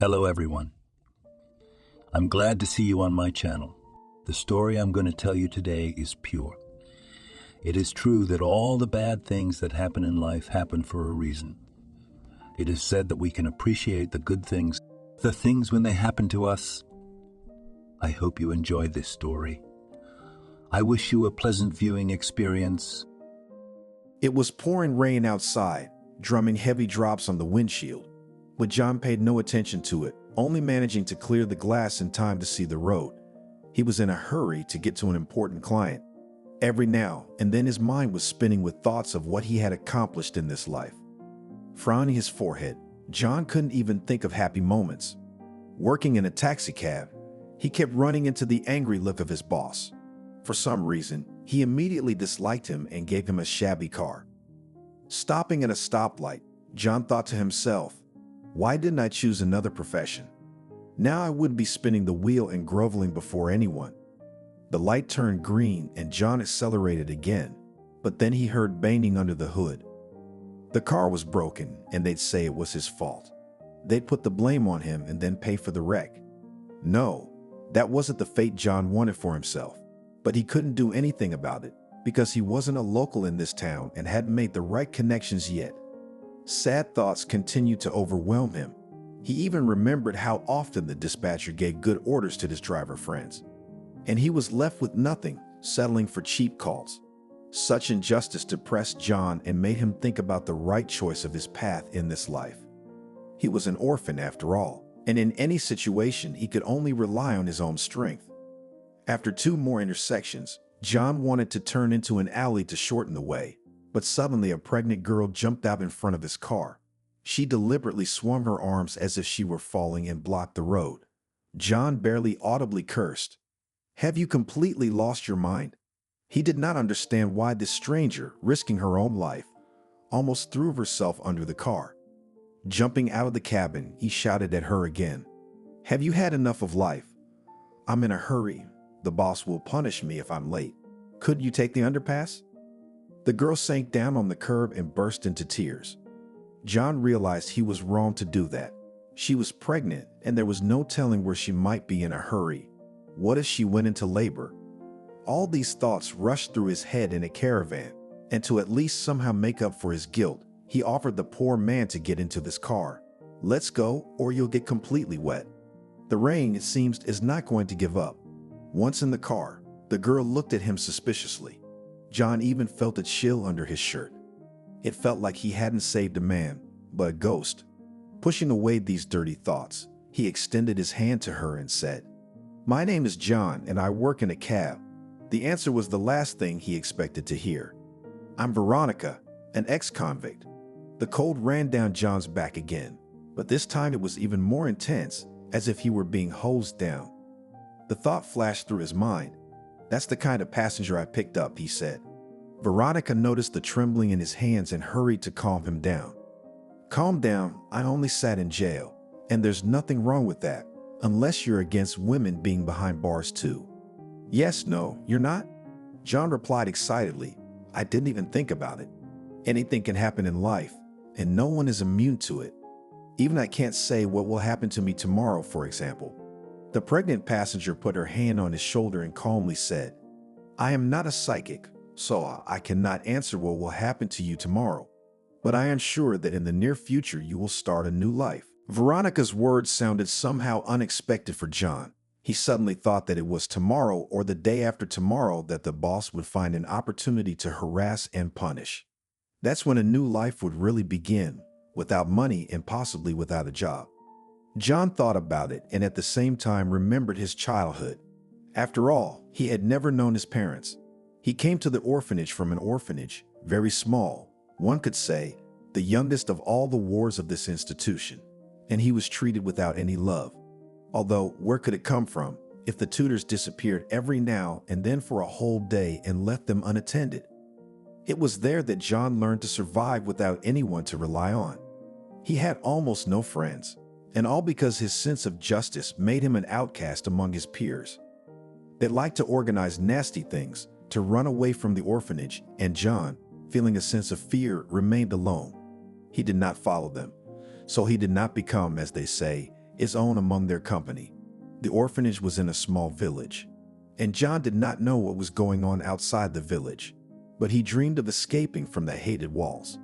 Hello, everyone. I'm glad to see you on my channel. The story I'm going to tell you today is pure. It is true that all the bad things that happen in life happen for a reason. It is said that we can appreciate the good things, the things when they happen to us. I hope you enjoy this story. I wish you a pleasant viewing experience. It was pouring rain outside, drumming heavy drops on the windshield, but John paid no attention to it, only managing to clear the glass in time to see the road. He was in a hurry to get to an important client. Every now and then his mind was spinning with thoughts of what he had accomplished in this life. Frowning his forehead, John couldn't even think of happy moments. Working in a taxicab, he kept running into the angry look of his boss. For some reason, he immediately disliked him and gave him a shabby car. Stopping at a stoplight, John thought to himself, why didn't I choose another profession? Now I wouldn't be spinning the wheel and groveling before anyone. The light turned green and John accelerated again, but then he heard banging under the hood. The car was broken and they'd say it was his fault. They'd put the blame on him and then pay for the wreck. No, that wasn't the fate John wanted for himself, but he couldn't do anything about it because he wasn't a local in this town and hadn't made the right connections yet. Sad thoughts continued to overwhelm him. He even remembered how often the dispatcher gave good orders to his driver friends. And he was left with nothing, settling for cheap calls. Such injustice depressed John and made him think about the right choice of his path in this life. He was an orphan after all, and in any situation he could only rely on his own strength. After two more intersections, John wanted to turn into an alley to shorten the way, but suddenly a pregnant girl jumped out in front of his car. She deliberately swung her arms as if she were falling and blocked the road. John barely audibly cursed. Have you completely lost your mind? He did not understand why this stranger, risking her own life, almost threw herself under the car. Jumping out of the cabin, he shouted at her again. Have you had enough of life? I'm in a hurry. The boss will punish me if I'm late. Could you take the underpass? The girl sank down on the curb and burst into tears. John realized he was wrong to do that. She was pregnant, and there was no telling where she might be in a hurry. What if she went into labor? All these thoughts rushed through his head in a caravan, and to at least somehow make up for his guilt, he offered the poor man to get into this car. Let's go, or you'll get completely wet. The rain, it seems, is not going to give up. Once in the car, the girl looked at him suspiciously. John even felt a chill under his shirt. It felt like he hadn't saved a man, but a ghost. Pushing away these dirty thoughts, he extended his hand to her and said, My name is John and I work in a cab. The answer was the last thing he expected to hear. I'm Veronica, an ex-convict. The cold ran down John's back again, but this time it was even more intense, as if he were being hosed down. The thought flashed through his mind. That's the kind of passenger I picked up, he said. Veronica noticed the trembling in his hands and hurried to calm him down. Calm down, I only sat in jail, and there's nothing wrong with that, unless you're against women being behind bars too. Yes, no, you're not? John replied excitedly. I didn't even think about it. Anything can happen in life, and no one is immune to it. Even I can't say what will happen to me tomorrow, for example. The pregnant passenger put her hand on his shoulder and calmly said, I am not a psychic, so I cannot answer what will happen to you tomorrow. But I am sure that in the near future you will start a new life. Veronica's words sounded somehow unexpected for John. He suddenly thought that it was tomorrow or the day after tomorrow that the boss would find an opportunity to harass and punish. That's when a new life would really begin, without money and possibly without a job. John thought about it and at the same time remembered his childhood. After all, he had never known his parents. He came to the orphanage from an orphanage, very small, one could say, the youngest of all the wards of this institution, and he was treated without any love. Although, where could it come from if the tutors disappeared every now and then for a whole day and left them unattended? It was there that John learned to survive without anyone to rely on. He had almost no friends, and all because his sense of justice made him an outcast among his peers. They liked to organize nasty things, to run away from the orphanage, and John, feeling a sense of fear, remained alone. He did not follow them, so he did not become, as they say, its own among their company. The orphanage was in a small village, and John did not know what was going on outside the village, but he dreamed of escaping from the hated walls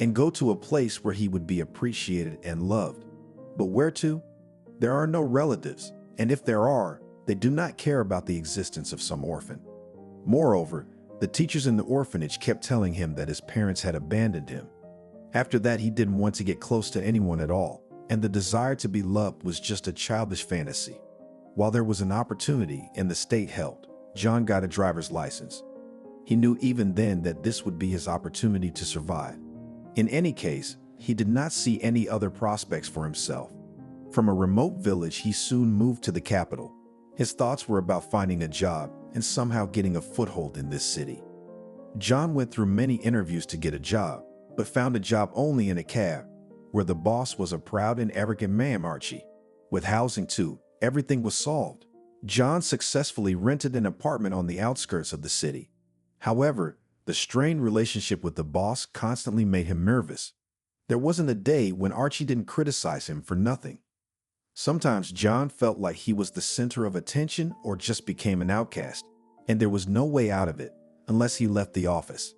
and go to a place where he would be appreciated and loved. But where to? There are no relatives, and if there are, they do not care about the existence of some orphan. Moreover, the teachers in the orphanage kept telling him that his parents had abandoned him. After that, he didn't want to get close to anyone at all, and the desire to be loved was just a childish fantasy. While there was an opportunity and the state helped, John got a driver's license. He knew even then that this would be his opportunity to survive. In any case, he did not see any other prospects for himself. From a remote village, he soon moved to the capital. His thoughts were about finding a job and somehow getting a foothold in this city. John went through many interviews to get a job, but found a job only in a cab, where the boss was a proud and arrogant man, Archie. With housing too, everything was solved. John successfully rented an apartment on the outskirts of the city. However, the strained relationship with the boss constantly made him nervous. There wasn't a day when Archie didn't criticize him for nothing. Sometimes John felt like he was the center of attention or just became an outcast, and there was no way out of it unless he left the office.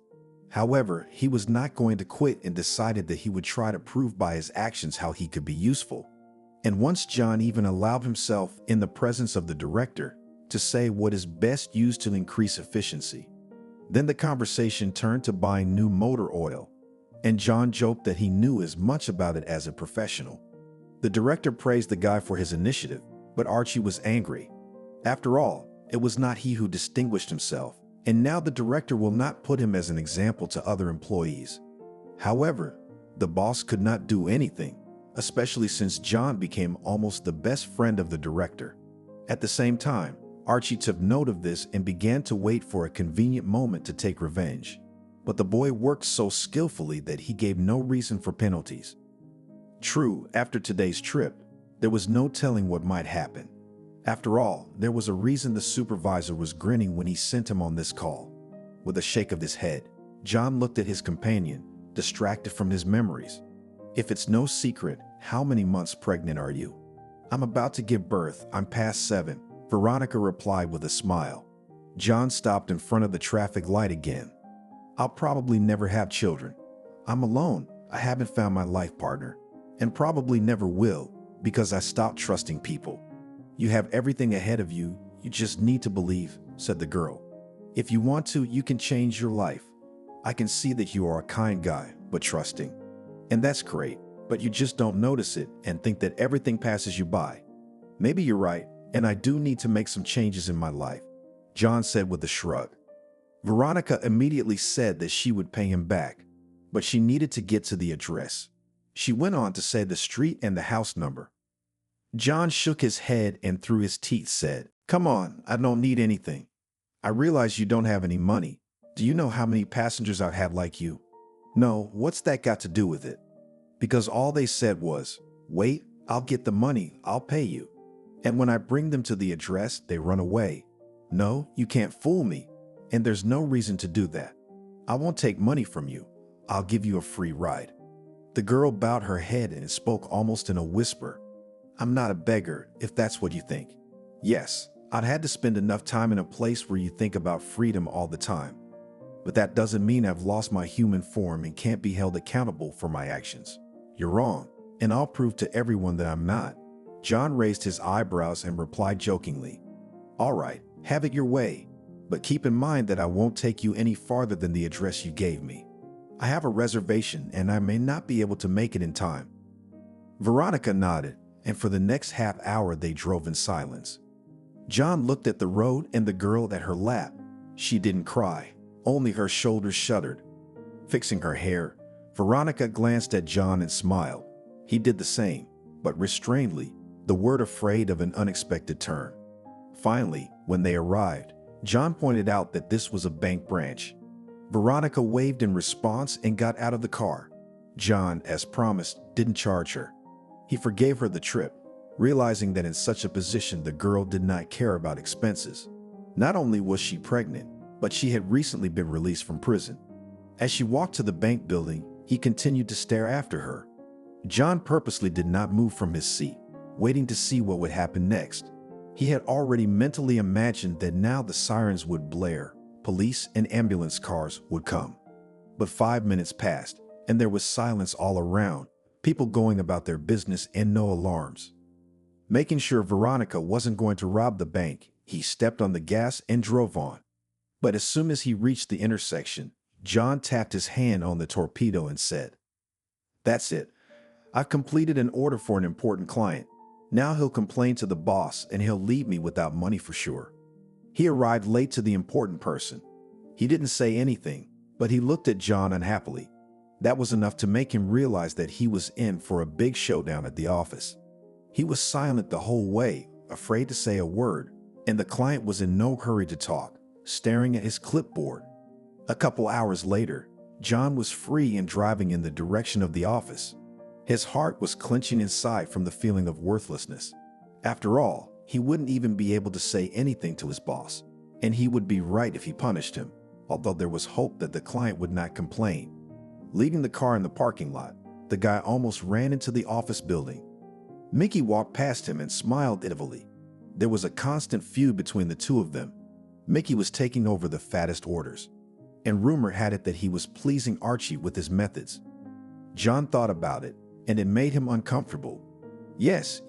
However, he was not going to quit and decided that he would try to prove by his actions how he could be useful. And once John even allowed himself, in the presence of the director, to say what is best used to increase efficiency. Then the conversation turned to buying new motor oil, and John joked that he knew as much about it as a professional. The director praised the guy for his initiative, but Archie was angry. After all, it was not he who distinguished himself, and now the director will not put him as an example to other employees. However, the boss could not do anything, especially since John became almost the best friend of the director. At the same time, Archie took note of this and began to wait for a convenient moment to take revenge. But the boy worked so skillfully that he gave no reason for penalties. True, after today's trip, there was no telling what might happen. After all, there was a reason the supervisor was grinning when he sent him on this call. With a shake of his head, John looked at his companion, distracted from his memories. If it's no secret, how many months pregnant are you? I'm about to give birth. I'm past 7, Veronica replied with a smile. John stopped in front of the traffic light again. I'll probably never have children. I'm alone. I haven't found my life partner. And probably never will, because I stopped trusting people. You have everything ahead of you. You just need to believe, said the girl. If you want to, you can change your life. I can see that you are a kind guy, but trusting. And that's great, but you just don't notice it and think that everything passes you by. Maybe you're right, and I do need to make some changes in my life, John said with a shrug. Veronica immediately said that she would pay him back, but she needed to get to the address. She went on to say the street and the house number. John shook his head and through his teeth said, "Come on, I don't need anything. I realize you don't have any money. Do you know how many passengers I've had like you?" "No, what's that got to do with it?" "Because all they said was, 'Wait, I'll get the money, I'll pay you.' And when I bring them to the address, they run away. No, you can't fool me, and there's no reason to do that. I won't take money from you. I'll give you a free ride." The girl bowed her head and spoke almost in a whisper. "I'm not a beggar, if that's what you think. Yes, I'd had to spend enough time in a place where you think about freedom all the time. But that doesn't mean I've lost my human form and can't be held accountable for my actions. You're wrong, and I'll prove to everyone that I'm not." John raised his eyebrows and replied jokingly, "All right, have it your way, but keep in mind that I won't take you any farther than the address you gave me. I have a reservation and I may not be able to make it in time." Veronica nodded, and for the next half hour they drove in silence. John looked at the road and the girl at her lap. She didn't cry, only her shoulders shuddered. Fixing her hair, Veronica glanced at John and smiled. He did the same, but restrainedly, the word afraid of an unexpected turn. Finally, when they arrived, John pointed out that this was a bank branch. Veronica waved in response and got out of the car. John, as promised, didn't charge her. He forgave her the trip, realizing that in such a position the girl did not care about expenses. Not only was she pregnant, but she had recently been released from prison. As she walked to the bank building, he continued to stare after her. John purposely did not move from his seat. waiting to see what would happen next. He had already mentally imagined that now the sirens would blare, police and ambulance cars would come. But 5 minutes passed, and there was silence all around, people going about their business and no alarms. Making sure Veronica wasn't going to rob the bank, he stepped on the gas and drove on. But as soon as he reached the intersection, John tapped his hand on the torpedo and said, "That's it. I've completed an order for an important client. Now he'll complain to the boss and he'll leave me without money for sure." He arrived late to the important person. He didn't say anything, but he looked at John unhappily. That was enough to make him realize that he was in for a big showdown at the office. He was silent the whole way, afraid to say a word, and the client was in no hurry to talk, staring at his clipboard. A couple hours later, John was free and driving in the direction of the office. His heart was clenching inside from the feeling of worthlessness. After all, he wouldn't even be able to say anything to his boss, and he would be right if he punished him, although there was hope that the client would not complain. Leaving the car in the parking lot, the guy almost ran into the office building. Mickey walked past him and smiled inevitably. There was a constant feud between the two of them. Mickey was taking over the fattest orders, and rumor had it that he was pleasing Archie with his methods. John thought about it, and it made him uncomfortable. Yes,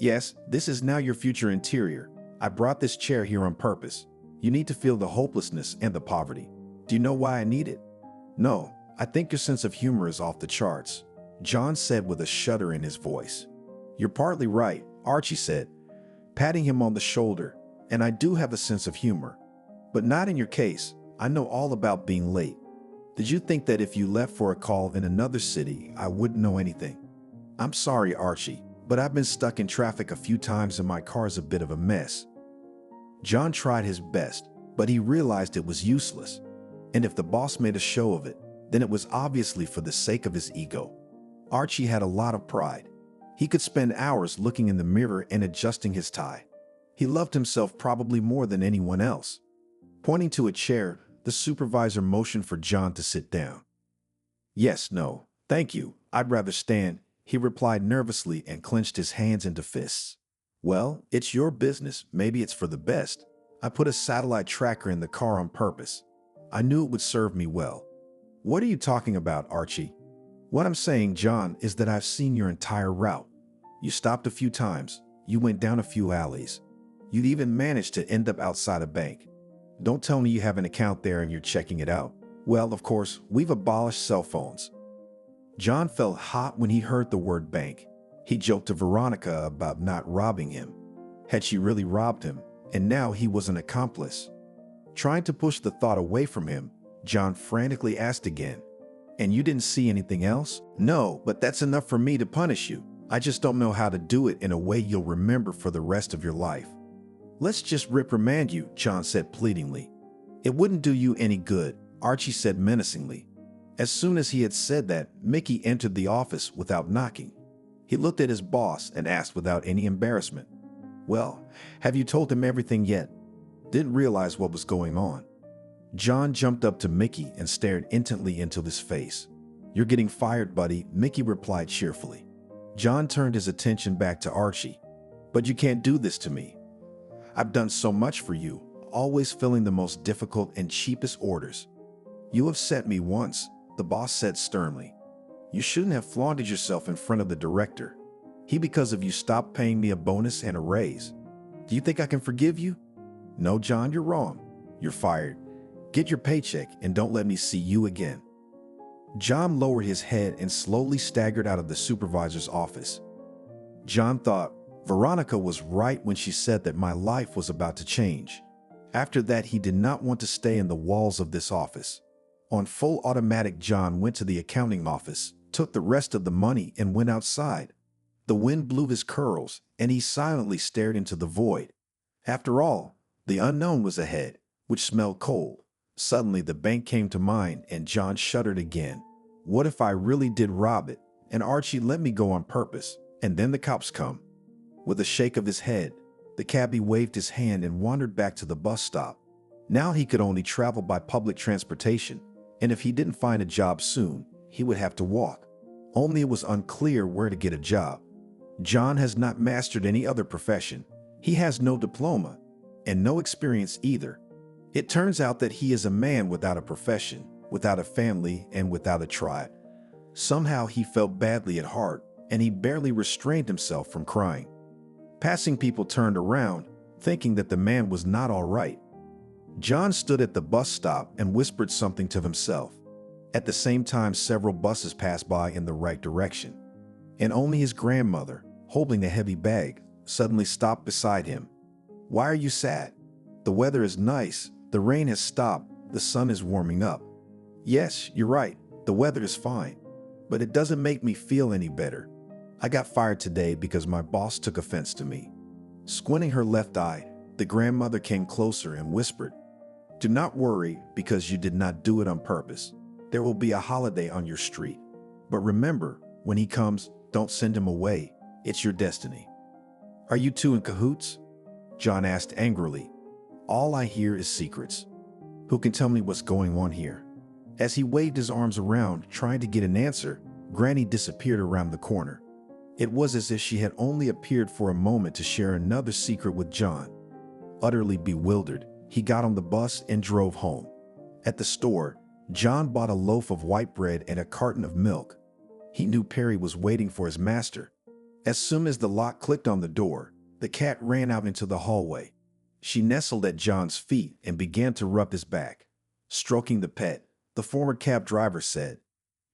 this is now your future interior. I brought this chair here on purpose. You need to feel the hopelessness and the poverty. Do you know why I need it?" "No, I think your sense of humor is off the charts," John said with a shudder in his voice. "You're partly right," Archie said, patting him on the shoulder, "and I do have a sense of humor. But not in your case. I know all about being late. Did you think that if you left for a call in another city, I wouldn't know anything?" "I'm sorry, Archie, but I've been stuck in traffic a few times and my car's a bit of a mess." John tried his best, but he realized it was useless. And if the boss made a show of it, then it was obviously for the sake of his ego. Archie had a lot of pride. He could spend hours looking in the mirror and adjusting his tie. He loved himself probably more than anyone else. Pointing to a chair, the supervisor motioned for John to sit down. "Yes, no, thank you, I'd rather stand," he replied nervously and clenched his hands into fists. "Well, it's your business. Maybe it's for the best. I put a satellite tracker in the car on purpose. I knew it would serve me well." "What are you talking about, Archie?" "What I'm saying, John, is that I've seen your entire route. You stopped a few times. You went down a few alleys. You'd even managed to end up outside a bank. Don't tell me you have an account there and you're checking it out. Well, of course, we've abolished cell phones." John felt hot when he heard the word bank. He joked to Veronica about not robbing him. Had she really robbed him? And now he was an accomplice. Trying to push the thought away from him, John frantically asked again, "And you didn't see anything else?" "No, but that's enough for me to punish you. I just don't know how to do it in a way you'll remember for the rest of your life." "Let's just reprimand you," John said pleadingly. "It wouldn't do you any good," Archie said menacingly. As soon as he had said that, Mickey entered the office without knocking. He looked at his boss and asked without any embarrassment, "Well, have you told him everything yet?" Didn't realize what was going on. John jumped up to Mickey and stared intently into his face. "You're getting fired, buddy," Mickey replied cheerfully. John turned his attention back to Archie. "But you can't do this to me. I've done so much for you, always filling the most difficult and cheapest orders. You upset me once," the boss said sternly. "You shouldn't have flaunted yourself in front of the director. He, because of you, stopped paying me a bonus and a raise. Do you think I can forgive you?" "No, John, you're wrong. You're fired. Get your paycheck and don't let me see you again." John lowered his head and slowly staggered out of the supervisor's office. John thought, Veronica was right when she said that my life was about to change. After that, he did not want to stay in the walls of this office. On full automatic, John went to the accounting office, took the rest of the money, and went outside. The wind blew his curls, and he silently stared into the void. After all, the unknown was ahead, which smelled cold. Suddenly, the bank came to mind, and John shuddered again. What if I really did rob it, and Archie let me go on purpose, and then the cops come? With a shake of his head, the cabbie waved his hand and wandered back to the bus stop. Now he could only travel by public transportation, and if he didn't find a job soon, he would have to walk. Only it was unclear where to get a job. John has not mastered any other profession. He has no diploma and no experience either. It turns out that he is a man without a profession, without a family, and without a tribe. Somehow he felt badly at heart, and he barely restrained himself from crying. Passing people turned around, thinking that the man was not all right. John stood at the bus stop and whispered something to himself. At the same time, several buses passed by in the right direction, and only his grandmother, holding a heavy bag, suddenly stopped beside him. "Why are you sad? The weather is nice. The rain has stopped. The sun is warming up." "Yes, you're right. The weather is fine. But it doesn't make me feel any better. I got fired today because my boss took offense to me." Squinting her left eye, the grandmother came closer and whispered, "Do not worry because you did not do it on purpose. There will be a holiday on your street. But remember, when he comes, don't send him away. It's your destiny." "Are you two in cahoots?" John asked angrily. "All I hear is secrets. Who can tell me what's going on here?" As he waved his arms around, trying to get an answer, Granny disappeared around the corner. It was as if she had only appeared for a moment to share another secret with John. Utterly bewildered, he got on the bus and drove home. At the store, John bought a loaf of white bread and a carton of milk. He knew Perry was waiting for his master. As soon as the lock clicked on the door, the cat ran out into the hallway. She nestled at John's feet and began to rub his back. Stroking the pet, the former cab driver said,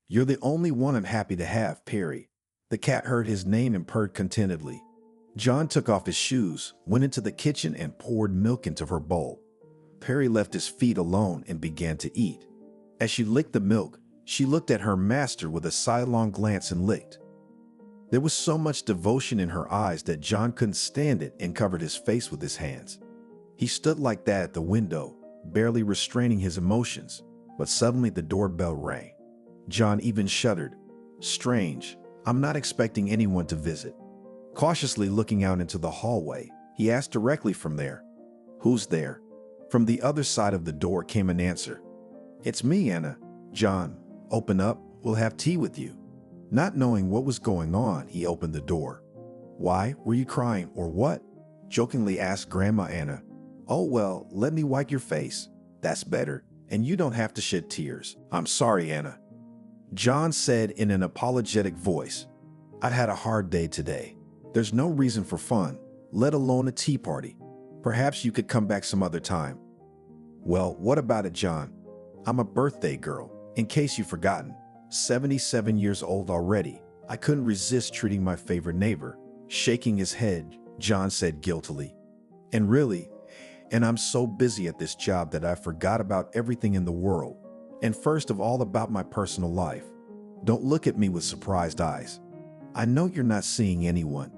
"You're the only one I'm happy to have, Perry." The cat heard his name and purred contentedly. John took off his shoes, went into the kitchen, and poured milk into her bowl. Perry left his feet alone and began to eat. As she licked the milk, she looked at her master with a sidelong glance and licked. There was so much devotion in her eyes that John couldn't stand it and covered his face with his hands. He stood like that at the window, barely restraining his emotions, but suddenly the doorbell rang. John even shuddered. Strange, I'm not expecting anyone to visit. Cautiously looking out into the hallway, he asked directly from there, "Who's there?" From the other side of the door came an answer. "It's me, Anna." "John, open up, we'll have tea with you." Not knowing what was going on, he opened the door. "Why, were you crying or what?" jokingly asked Grandma Anna. "Oh well, let me wipe your face. That's better, and you don't have to shed tears." "I'm sorry, Anna," John said in an apologetic voice. "I'd had a hard day today. There's no reason for fun, let alone a tea party. Perhaps you could come back some other time." "Well, what about it, John? I'm a birthday girl, in case you've forgotten. 77 years old already. I couldn't resist treating my favorite neighbor." Shaking his head, John said guiltily, And I'm so busy at this job that I forgot about everything in the world. And first of all, about my personal life. Don't look at me with surprised eyes. I know you're not seeing anyone.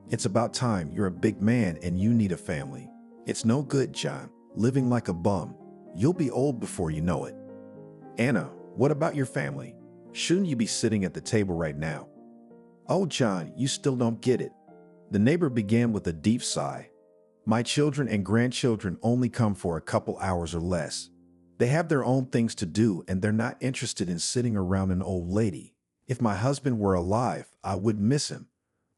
It's about time. You're a big man and you need a family. It's no good, John, living like a bum. You'll be old before you know it." "Anna, what about your family? Shouldn't you be sitting at the table right now?" "Oh, John, you still don't get it." The neighbor began with a deep sigh. "My children and grandchildren only come for a couple hours or less. They have their own things to do and they're not interested in sitting around an old lady. If my husband were alive, I would miss him.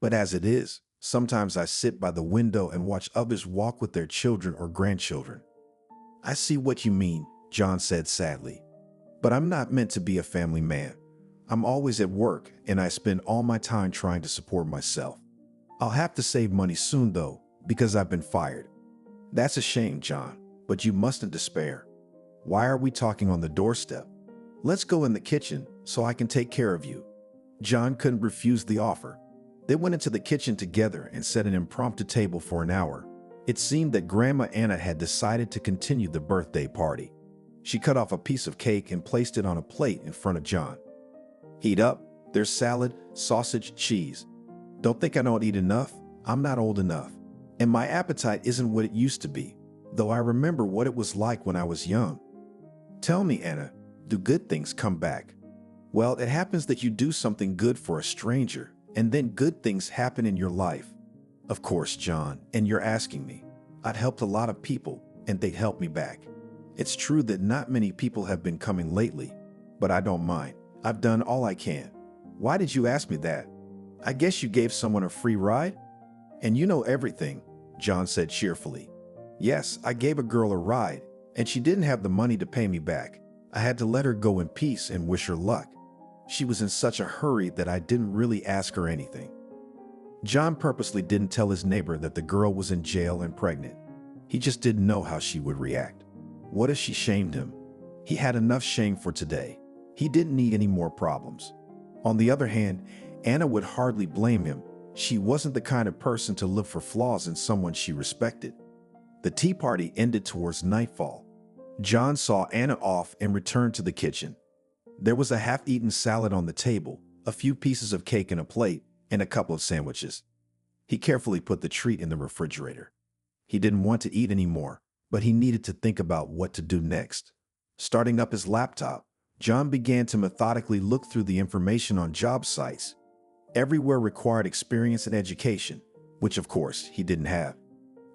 But as it is, sometimes I sit by the window and watch others walk with their children or grandchildren." "I see what you mean," John said sadly. "But I'm not meant to be a family man. I'm always at work and I spend all my time trying to support myself. I'll have to save money soon though, because I've been fired." "That's a shame, John, but you mustn't despair. Why are we talking on the doorstep? Let's go in the kitchen so I can take care of you." John couldn't refuse the offer. They went into the kitchen together and set an impromptu table for an hour. It seemed that Grandma Anna had decided to continue the birthday party. She cut off a piece of cake and placed it on a plate in front of John. "Eat up. There's salad, sausage, cheese. Don't think I don't eat enough. I'm not old enough. And my appetite isn't what it used to be, though I remember what it was like when I was young." "Tell me, Anna, do good things come back?" "Well, it happens that you do something good for a stranger, and then good things happen in your life." "Of course, John, and you're asking me. I'd helped a lot of people, and they'd helped me back. It's true that not many people have been coming lately, but I don't mind. I've done all I can." "Why did you ask me that?" I guess you gave someone a free ride? And you know everything, John said cheerfully. Yes, I gave a girl a ride, and she didn't have the money to pay me back. I had to let her go in peace and wish her luck. She was in such a hurry that I didn't really ask her anything. John purposely didn't tell his neighbor that the girl was in jail and pregnant. He just didn't know how she would react. What if she shamed him? He had enough shame for today. He didn't need any more problems. On the other hand, Anna would hardly blame him. She wasn't the kind of person to look for flaws in someone she respected. The tea party ended towards nightfall. John saw Anna off and returned to the kitchen. There was a half-eaten salad on the table, a few pieces of cake in a plate, and a couple of sandwiches. He carefully put the treat in the refrigerator. He didn't want to eat anymore, but he needed to think about what to do next. Starting up his laptop, John began to methodically look through the information on job sites. Everywhere required experience and education, which of course he didn't have.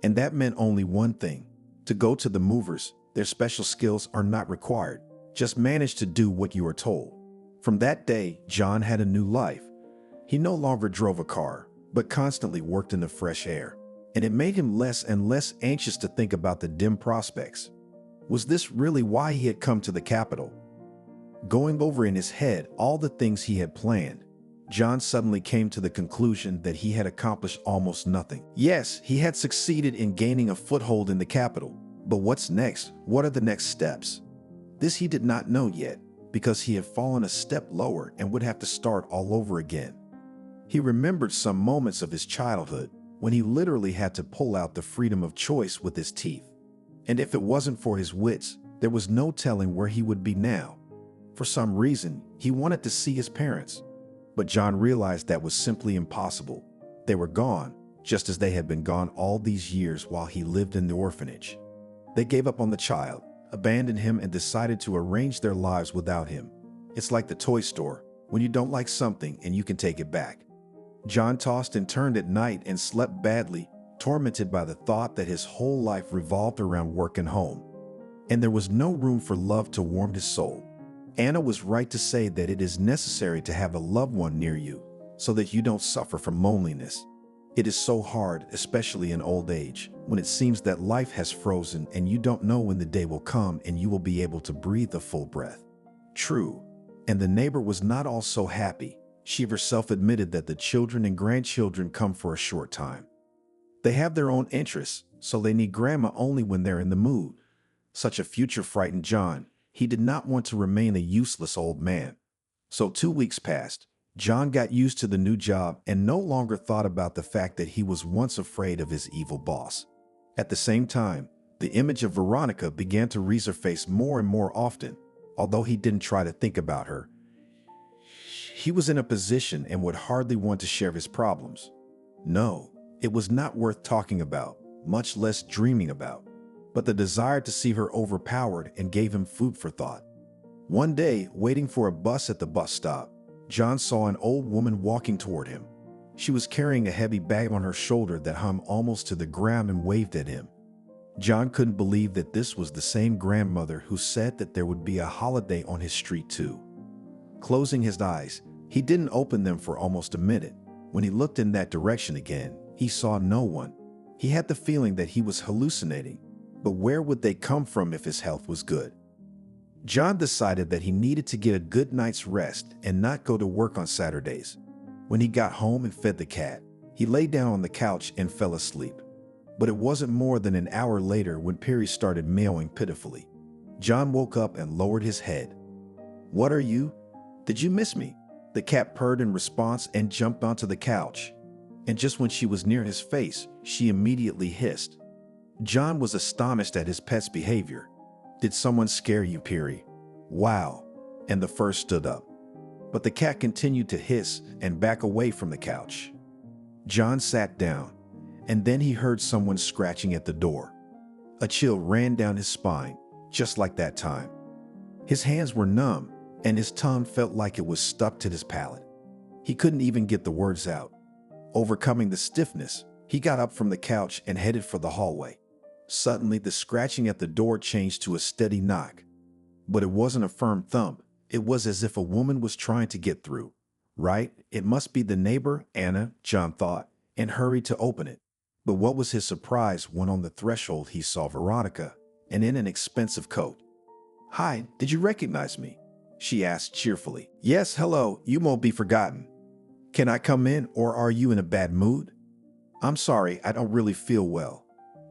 And that meant only one thing: to go to the movers. Their special skills are not required. Just manage to do what you are told. From that day, John had a new life. He no longer drove a car, but constantly worked in the fresh air. And it made him less and less anxious to think about the dim prospects. Was this really why he had come to the capital? Going over in his head all the things he had planned, John suddenly came to the conclusion that he had accomplished almost nothing. Yes, he had succeeded in gaining a foothold in the capital, but what's next? What are the next steps? This he did not know yet, because he had fallen a step lower and would have to start all over again. He remembered some moments of his childhood when he literally had to pull out the freedom of choice with his teeth. And if it wasn't for his wits, there was no telling where he would be now. For some reason, he wanted to see his parents. But John realized that was simply impossible. They were gone, just as they had been gone all these years while he lived in the orphanage. They gave up on the child, abandoned him, and decided to arrange their lives without him. It's like the toy store, when you don't like something and you can take it back. John tossed and turned at night and slept badly, tormented by the thought that his whole life revolved around work and home. And there was no room for love to warm his soul. Anna was right to say that it is necessary to have a loved one near you so that you don't suffer from loneliness. It is so hard, especially in old age, when it seems that life has frozen and you don't know when the day will come and you will be able to breathe a full breath. True. And the neighbor was not all so happy. She herself admitted that the children and grandchildren come for a short time. They have their own interests, so they need grandma only when they're in the mood. Such a future frightened John. He did not want to remain a useless old man. So 2 weeks passed. John got used to the new job and no longer thought about the fact that he was once afraid of his evil boss. At the same time, the image of Veronica began to resurface more and more often, although he didn't try to think about her. He was in a position and would hardly want to share his problems. No, it was not worth talking about, much less dreaming about. But the desire to see her overpowered and gave him food for thought. One day, waiting for a bus at the bus stop, John saw an old woman walking toward him. She was carrying a heavy bag on her shoulder that hung almost to the ground and waved at him. John couldn't believe that this was the same grandmother who said that there would be a holiday on his street too. Closing his eyes, he didn't open them for almost a minute. When he looked in that direction again, he saw no one. He had the feeling that he was hallucinating. But where would they come from if his health was good? John decided that he needed to get a good night's rest and not go to work on Saturdays. When he got home and fed the cat, he lay down on the couch and fell asleep. But it wasn't more than an hour later when Perry started meowing pitifully. John woke up and lowered his head. "What are you? Did you miss me?" The cat purred in response and jumped onto the couch. And just when she was near his face, she immediately hissed. John was astonished at his pet's behavior. "Did someone scare you, Perry?" "Wow." And the fur stood up. But the cat continued to hiss and back away from the couch. John sat down, and then he heard someone scratching at the door. A chill ran down his spine, just like that time. His hands were numb, and his tongue felt like it was stuck to his palate. He couldn't even get the words out. Overcoming the stiffness, he got up from the couch and headed for the hallway. Suddenly, the scratching at the door changed to a steady knock. But it wasn't a firm thump. It was as if a woman was trying to get through. Right? It must be the neighbor, Anna, John thought, and hurried to open it. But what was his surprise when on the threshold he saw Veronica, and in an expensive coat. "Hi, did you recognize me?" she asked cheerfully. "Yes, hello, you won't be forgotten. Can I come in, or are you in a bad mood?" "I'm sorry, I don't really feel well,"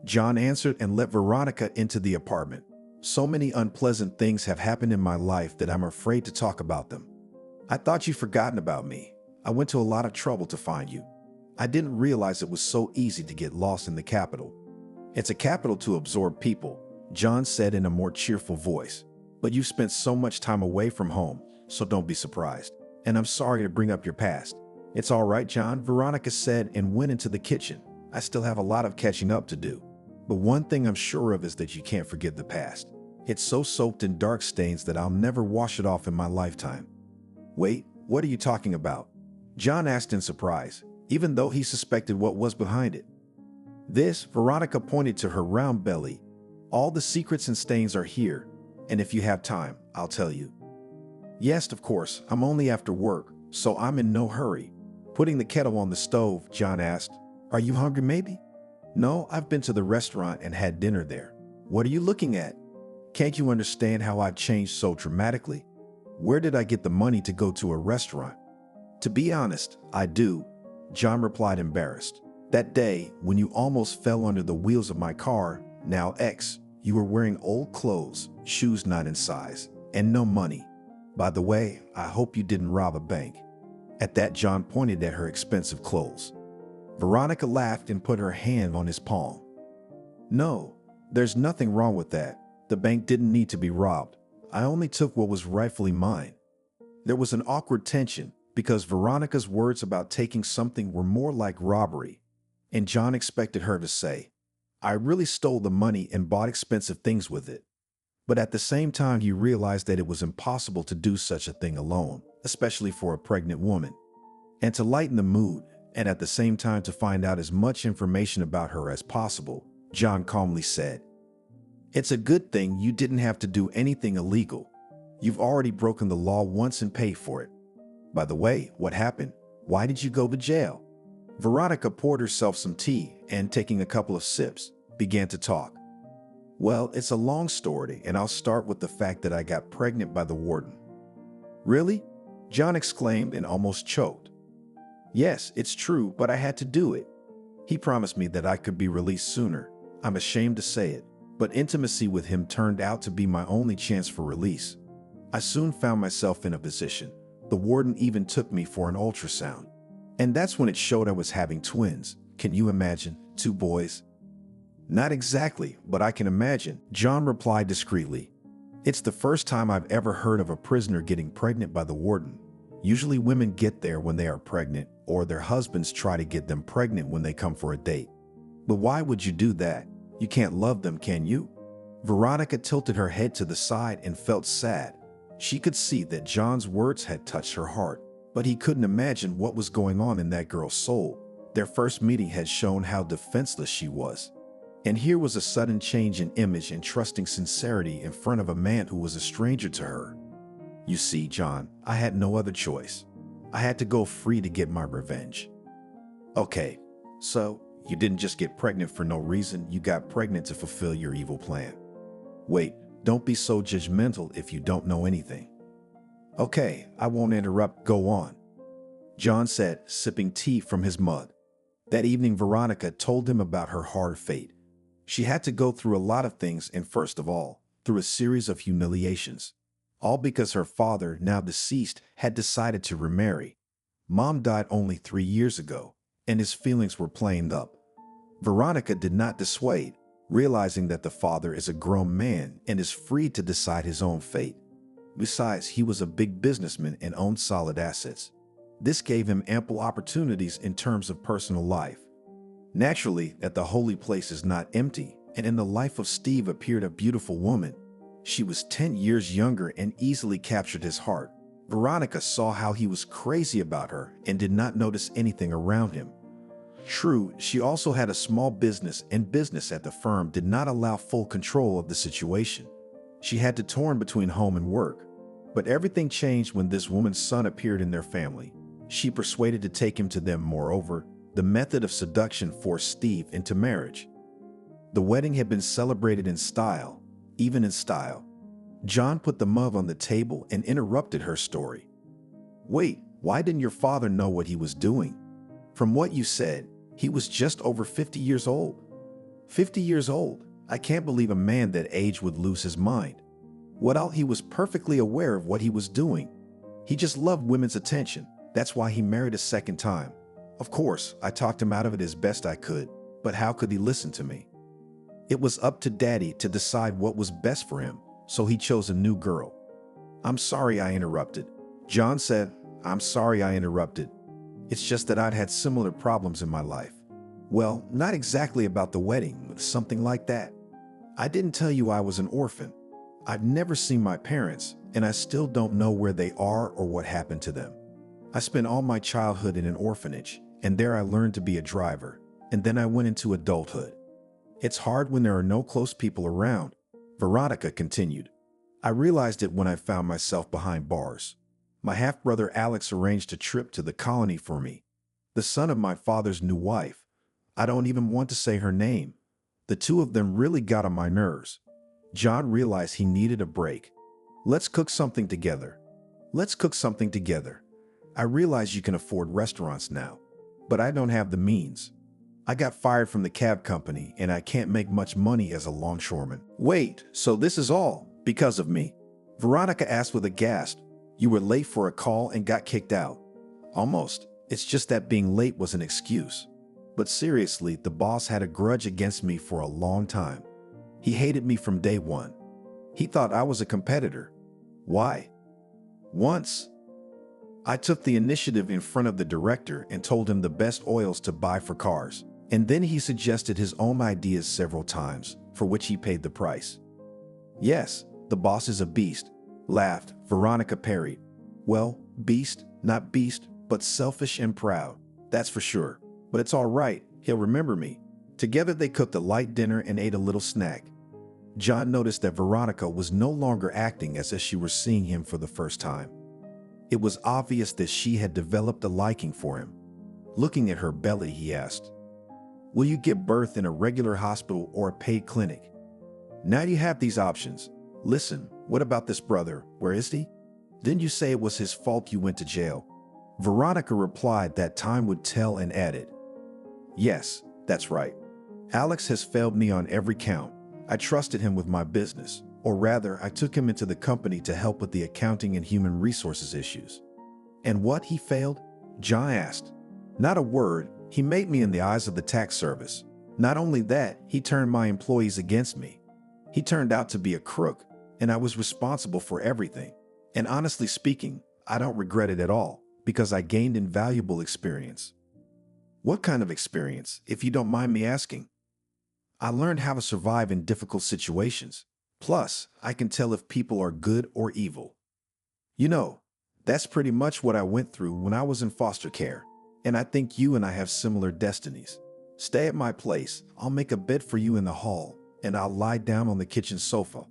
John answered and let Veronica into the apartment. "So many unpleasant things have happened in my life that I'm afraid to talk about them. I thought you'd forgotten about me. I went to a lot of trouble to find you. I didn't realize it was so easy to get lost in the capital." "It's a capital to absorb people," John said in a more cheerful voice. "But you've spent so much time away from home, so don't be surprised. And I'm sorry to bring up your past." "It's all right, John," Veronica said and went into the kitchen. "I still have a lot of catching up to do. But one thing I'm sure of is that you can't forget the past. It's so soaked in dark stains that I'll never wash it off in my lifetime." "Wait, what are you talking about?" John asked in surprise, even though he suspected what was behind it. "This," Veronica pointed to her round belly. "All the secrets and stains are here, and if you have time, I'll tell you." "Yes, of course, I'm only after work, so I'm in no hurry." Putting the kettle on the stove, John asked, "Are you hungry maybe?" "No, I've been to the restaurant and had dinner there." "What are you looking at? Can't you understand how I've changed so dramatically? Where did I get the money to go to a restaurant?" "To be honest, I do," John replied, embarrassed. "That day, when you almost fell under the wheels of my car, now you were wearing old clothes, shoes not in size, and no money. By the way, I hope you didn't rob a bank." At that, John pointed at her expensive clothes. Veronica laughed and put her hand on his palm. "No, there's nothing wrong with that. The bank didn't need to be robbed. I only took what was rightfully mine." There was an awkward tension because Veronica's words about taking something were more like robbery, and John expected her to say, "I really stole the money and bought expensive things with it." But at the same time, he realized that it was impossible to do such a thing alone, especially for a pregnant woman. And to lighten the mood, and at the same time to find out as much information about her as possible, John calmly said, "It's a good thing you didn't have to do anything illegal. You've already broken the law once and paid for it. By the way, what happened? Why did you go to jail?" Veronica poured herself some tea and, taking a couple of sips, began to talk. "Well, it's a long story, and I'll start with the fact that I got pregnant by the warden." "Really?" John exclaimed and almost choked. "Yes, it's true, but I had to do it. He promised me that I could be released sooner. I'm ashamed to say it, but intimacy with him turned out to be my only chance for release. I soon found myself in a position. The warden even took me for an ultrasound. And that's when it showed I was having twins. Can you imagine? 2 boys. "Not exactly, but I can imagine," John replied discreetly. "It's the first time I've ever heard of a prisoner getting pregnant by the warden. Usually women get there when they are pregnant, or their husbands try to get them pregnant when they come for a date. But why would you do that? You can't love them, can you?" Veronica tilted her head to the side and felt sad. She could see that John's words had touched her heart, but he couldn't imagine what was going on in that girl's soul. Their first meeting had shown how defenseless she was. And here was a sudden change in image and trusting sincerity in front of a man who was a stranger to her. "You see, John, I had no other choice. I had to go free to get my revenge." "Okay, so you didn't just get pregnant for no reason, you got pregnant to fulfill your evil plan." "Wait, don't be so judgmental if you don't know anything." "Okay, I won't interrupt, go on," John said, sipping tea from his mug. That evening, Veronica told him about her hard fate. She had to go through a lot of things, and first of all, through a series of humiliations. All because her father, now deceased, had decided to remarry. Mom died only 3 years ago, and his feelings were playing up. Veronica did not dissuade, realizing that the father is a grown man and is free to decide his own fate. Besides, he was a big businessman and owned solid assets. This gave him ample opportunities in terms of personal life. Naturally, that the holy place is not empty, and in the life of Steve appeared a beautiful woman. She was 10 years younger and easily captured his heart. Veronica saw how he was crazy about her and did not notice anything around him. True, she also had a small business, and business at the firm did not allow full control of the situation. She had to torn between home and work. But everything changed when this woman's son appeared in their family. She persuaded to take him to them. Moreover, the method of seduction forced Steve into marriage. The wedding had been celebrated in style, even in style. John put the mug on the table and interrupted her story. Wait, why didn't your father know what he was doing? From what you said, he was just over 50 years old. 50 years old? I can't believe a man that age would lose his mind. What else? He was perfectly aware of what he was doing. He just loved women's attention. That's why he married a second time. Of course, I talked him out of it as best I could, but how could he listen to me? It was up to Daddy to decide what was best for him, so he chose a new girl. I'm sorry I interrupted. John said, I'm sorry I interrupted. It's just that I'd had similar problems in my life. Well, not exactly about the wedding, but something like that. I didn't tell you I was an orphan. I've never seen my parents, and I still don't know where they are or what happened to them. I spent all my childhood in an orphanage, and there I learned to be a driver, and then I went into adulthood. It's hard when there are no close people around, Veronica continued. I realized it when I found myself behind bars. My half-brother Alex arranged a trip to the colony for me. The son of my father's new wife. I don't even want to say her name. The two of them really got on my nerves. John realized he needed a break. Let's cook something together. Let's cook something together. I realize you can afford restaurants now, but I don't have the means. I got fired from the cab company and I can't make much money as a longshoreman. Wait, so this is all because of me? Veronica asked with a gasp. You were late for a call and got kicked out. Almost. It's just that being late was an excuse. But seriously, the boss had a grudge against me for a long time. He hated me from day one. He thought I was a competitor. Why? Once, I took the initiative in front of the director and told him the best oils to buy for cars. And then he suggested his own ideas several times, for which he paid the price. Yes, the boss is a beast, laughed. Veronica parried. Well, beast, not beast, but selfish and proud. That's for sure. But it's all right. He'll remember me. Together they cooked a light dinner and ate a little snack. John noticed that Veronica was no longer acting as if she were seeing him for the first time. It was obvious that she had developed a liking for him. Looking at her belly, he asked, Will you give birth in a regular hospital or a paid clinic? Now you have these options. Listen, what about this brother? Where is he? Didn't you say it was his fault you went to jail? Veronica replied that time would tell and added, Yes, that's right. Alex has failed me on every count. I trusted him with my business, or rather, I took him into the company to help with the accounting and human resources issues. And what, he failed? John asked. Not a word. He made me in the eyes of the tax service. Not only that, he turned my employees against me. He turned out to be a crook, and I was responsible for everything. And honestly speaking, I don't regret it at all, because I gained invaluable experience. What kind of experience, if you don't mind me asking? I learned how to survive in difficult situations. Plus, I can tell if people are good or evil. You know, that's pretty much what I went through when I was in foster care, and I think you and I have similar destinies. Stay at my place. I'll make a bed for you in the hall, and I'll lie down on the kitchen sofa.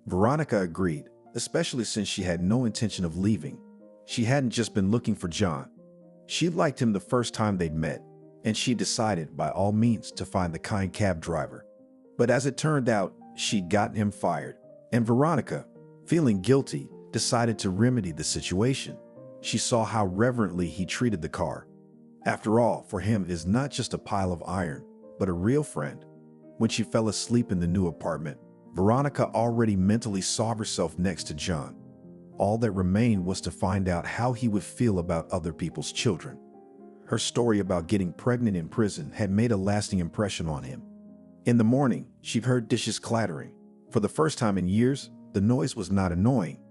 Veronica agreed, especially since she had no intention of leaving. She hadn't just been looking for John. She liked him the first time they'd met, and she decided by all means to find the kind cab driver. But as it turned out, she'd gotten him fired, and Veronica, feeling guilty, decided to remedy the situation. She saw how reverently he treated the car. After all, for him it is not just a pile of iron, but a real friend. When she fell asleep in the new apartment, Veronica already mentally saw herself next to John. All that remained was to find out how he would feel about other people's children. Her story about getting pregnant in prison had made a lasting impression on him. In the morning, she heard dishes clattering. For the first time in years, the noise was not annoying.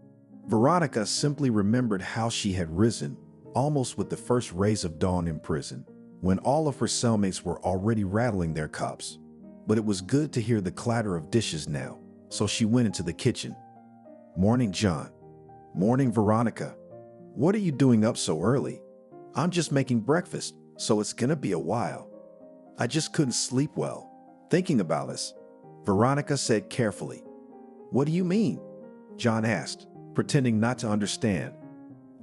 Veronica simply remembered how she had risen, almost with the first rays of dawn in prison, when all of her cellmates were already rattling their cups. But it was good to hear the clatter of dishes now, so she went into the kitchen. Morning, John. Morning, Veronica. What are you doing up so early? I'm just making breakfast, so it's gonna be a while. I just couldn't sleep well, thinking about us, Veronica said carefully. What do you mean? John asked, pretending not to understand.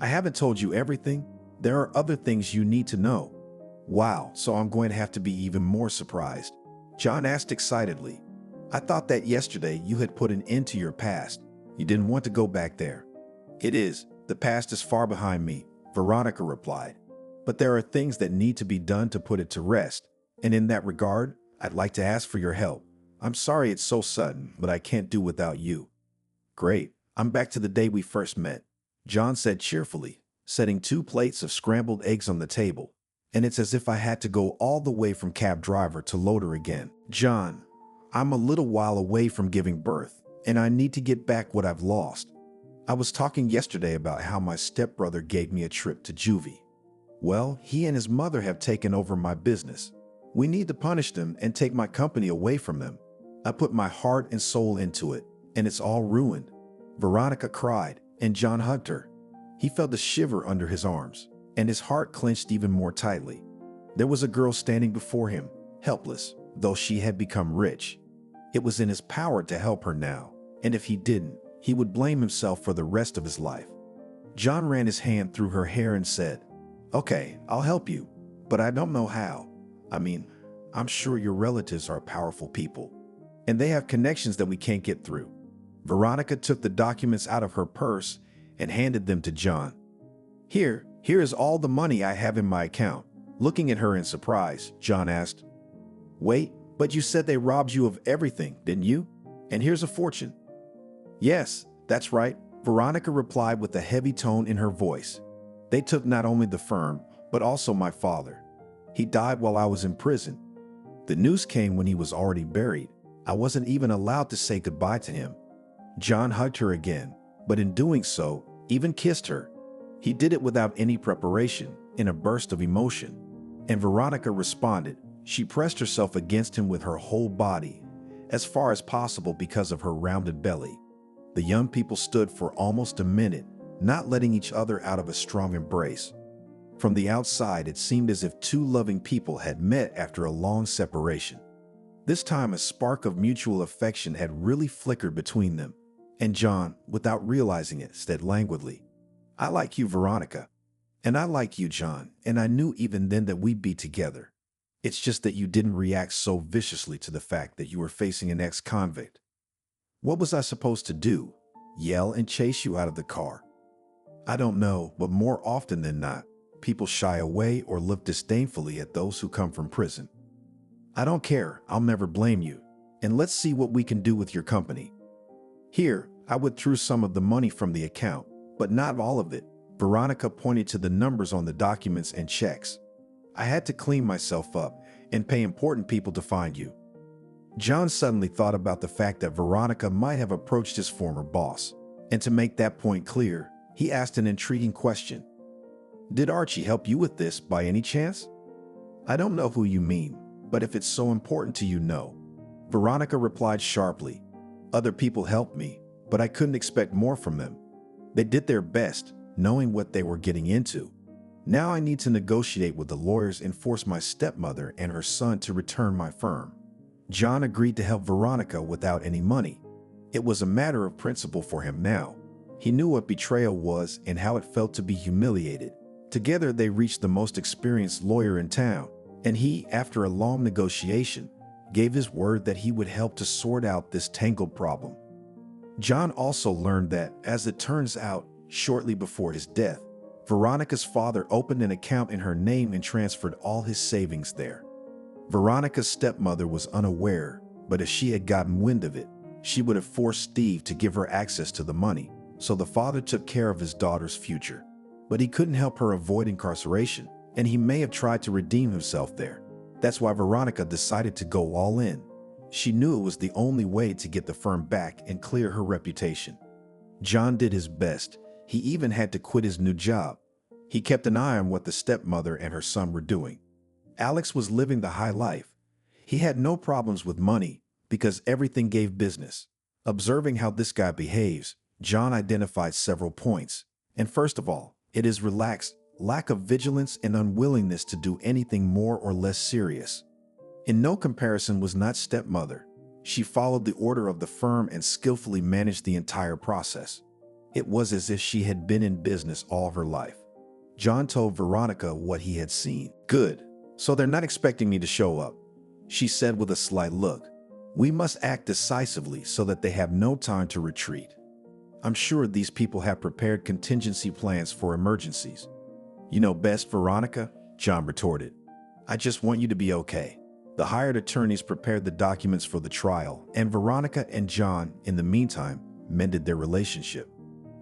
I haven't told you everything. There are other things you need to know. Wow, so I'm going to have to be even more surprised. John asked excitedly. I thought that yesterday you had put an end to your past. You didn't want to go back there. It is. The past is far behind me, Veronica replied. But there are things that need to be done to put it to rest. And in that regard, I'd like to ask for your help. I'm sorry it's so sudden, but I can't do without you. Great. I'm back to the day we first met, John said cheerfully, setting 2 plates of scrambled eggs on the table. And it's as if I had to go all the way from cab driver to loader again. John, I'm a little while away from giving birth, and I need to get back what I've lost. I was talking yesterday about how my stepbrother gave me a trip to juvie. Well, he and his mother have taken over my business. We need to punish them and take my company away from them. I put my heart and soul into it, and it's all ruined. Veronica cried, and John hugged her. He felt a shiver under his arms, and his heart clenched even more tightly. There was a girl standing before him, helpless, though she had become rich. It was in his power to help her now, and if he didn't, he would blame himself for the rest of his life. John ran his hand through her hair and said, Okay, I'll help you, but I don't know how. I'm sure your relatives are powerful people, and they have connections that we can't get through. Veronica took the documents out of her purse and handed them to John. Here is all the money I have in my account. Looking at her in surprise, John asked, Wait, but you said they robbed you of everything, didn't you? And here's a fortune. Yes, that's right, Veronica replied with a heavy tone in her voice. They took not only the firm, but also my father. He died while I was in prison. The news came when he was already buried. I wasn't even allowed to say goodbye to him. John hugged her again, but in doing so, even kissed her. He did it without any preparation, in a burst of emotion. And Veronica responded. She pressed herself against him with her whole body, as far as possible because of her rounded belly. The young people stood for almost a minute, not letting each other out of a strong embrace. From the outside, it seemed as if 2 loving people had met after a long separation. This time, a spark of mutual affection had really flickered between them, and John, without realizing it, said languidly, I like you, Veronica. And I like you, John, and I knew even then that we'd be together. It's just that you didn't react so viciously to the fact that you were facing an ex-convict. What was I supposed to do? Yell and chase you out of the car? I don't know, but more often than not, people shy away or look disdainfully at those who come from prison. I don't care, I'll never blame you, and let's see what we can do with your company. Here, I withdrew some of the money from the account, but not all of it. Veronica pointed to the numbers on the documents and checks. I had to clean myself up and pay important people to find you. John suddenly thought about the fact that Veronica might have approached his former boss, and to make that point clear, he asked an intriguing question. Did Archie help you with this by any chance? I don't know who you mean, but if it's so important to you, no. Veronica replied sharply. Other people helped me, but I couldn't expect more from them. They did their best, knowing what they were getting into. Now I need to negotiate with the lawyers and force my stepmother and her son to return my firm. John agreed to help Veronica without any money. It was a matter of principle for him now. He knew what betrayal was and how it felt to be humiliated. Together they reached the most experienced lawyer in town, and he, after a long negotiation, gave his word that he would help to sort out this tangled problem. John also learned that, as it turns out, shortly before his death, Veronica's father opened an account in her name and transferred all his savings there. Veronica's stepmother was unaware, but if she had gotten wind of it, she would have forced Steve to give her access to the money, so the father took care of his daughter's future. But he couldn't help her avoid incarceration, and he may have tried to redeem himself there. That's why Veronica decided to go all in. She knew it was the only way to get the firm back and clear her reputation. John did his best. He even had to quit his new job. He kept an eye on what the stepmother and her son were doing. Alex was living the high life. He had no problems with money because everything gave business. Observing how this guy behaves, John identified several points. And first of all, it is relaxed, lack of vigilance and unwillingness to do anything more or less serious. In no comparison was not stepmother. She followed the order of the firm and skillfully managed the entire process. It was as if she had been in business all her life. John told Veronica what he had seen. Good. So they're not expecting me to show up, she said with a slight look. We must act decisively so that they have no time to retreat. I'm sure these people have prepared contingency plans for emergencies. You know best, Veronica, John retorted. I just want you to be okay. The hired attorneys prepared the documents for the trial, and Veronica and John, in the meantime, mended their relationship.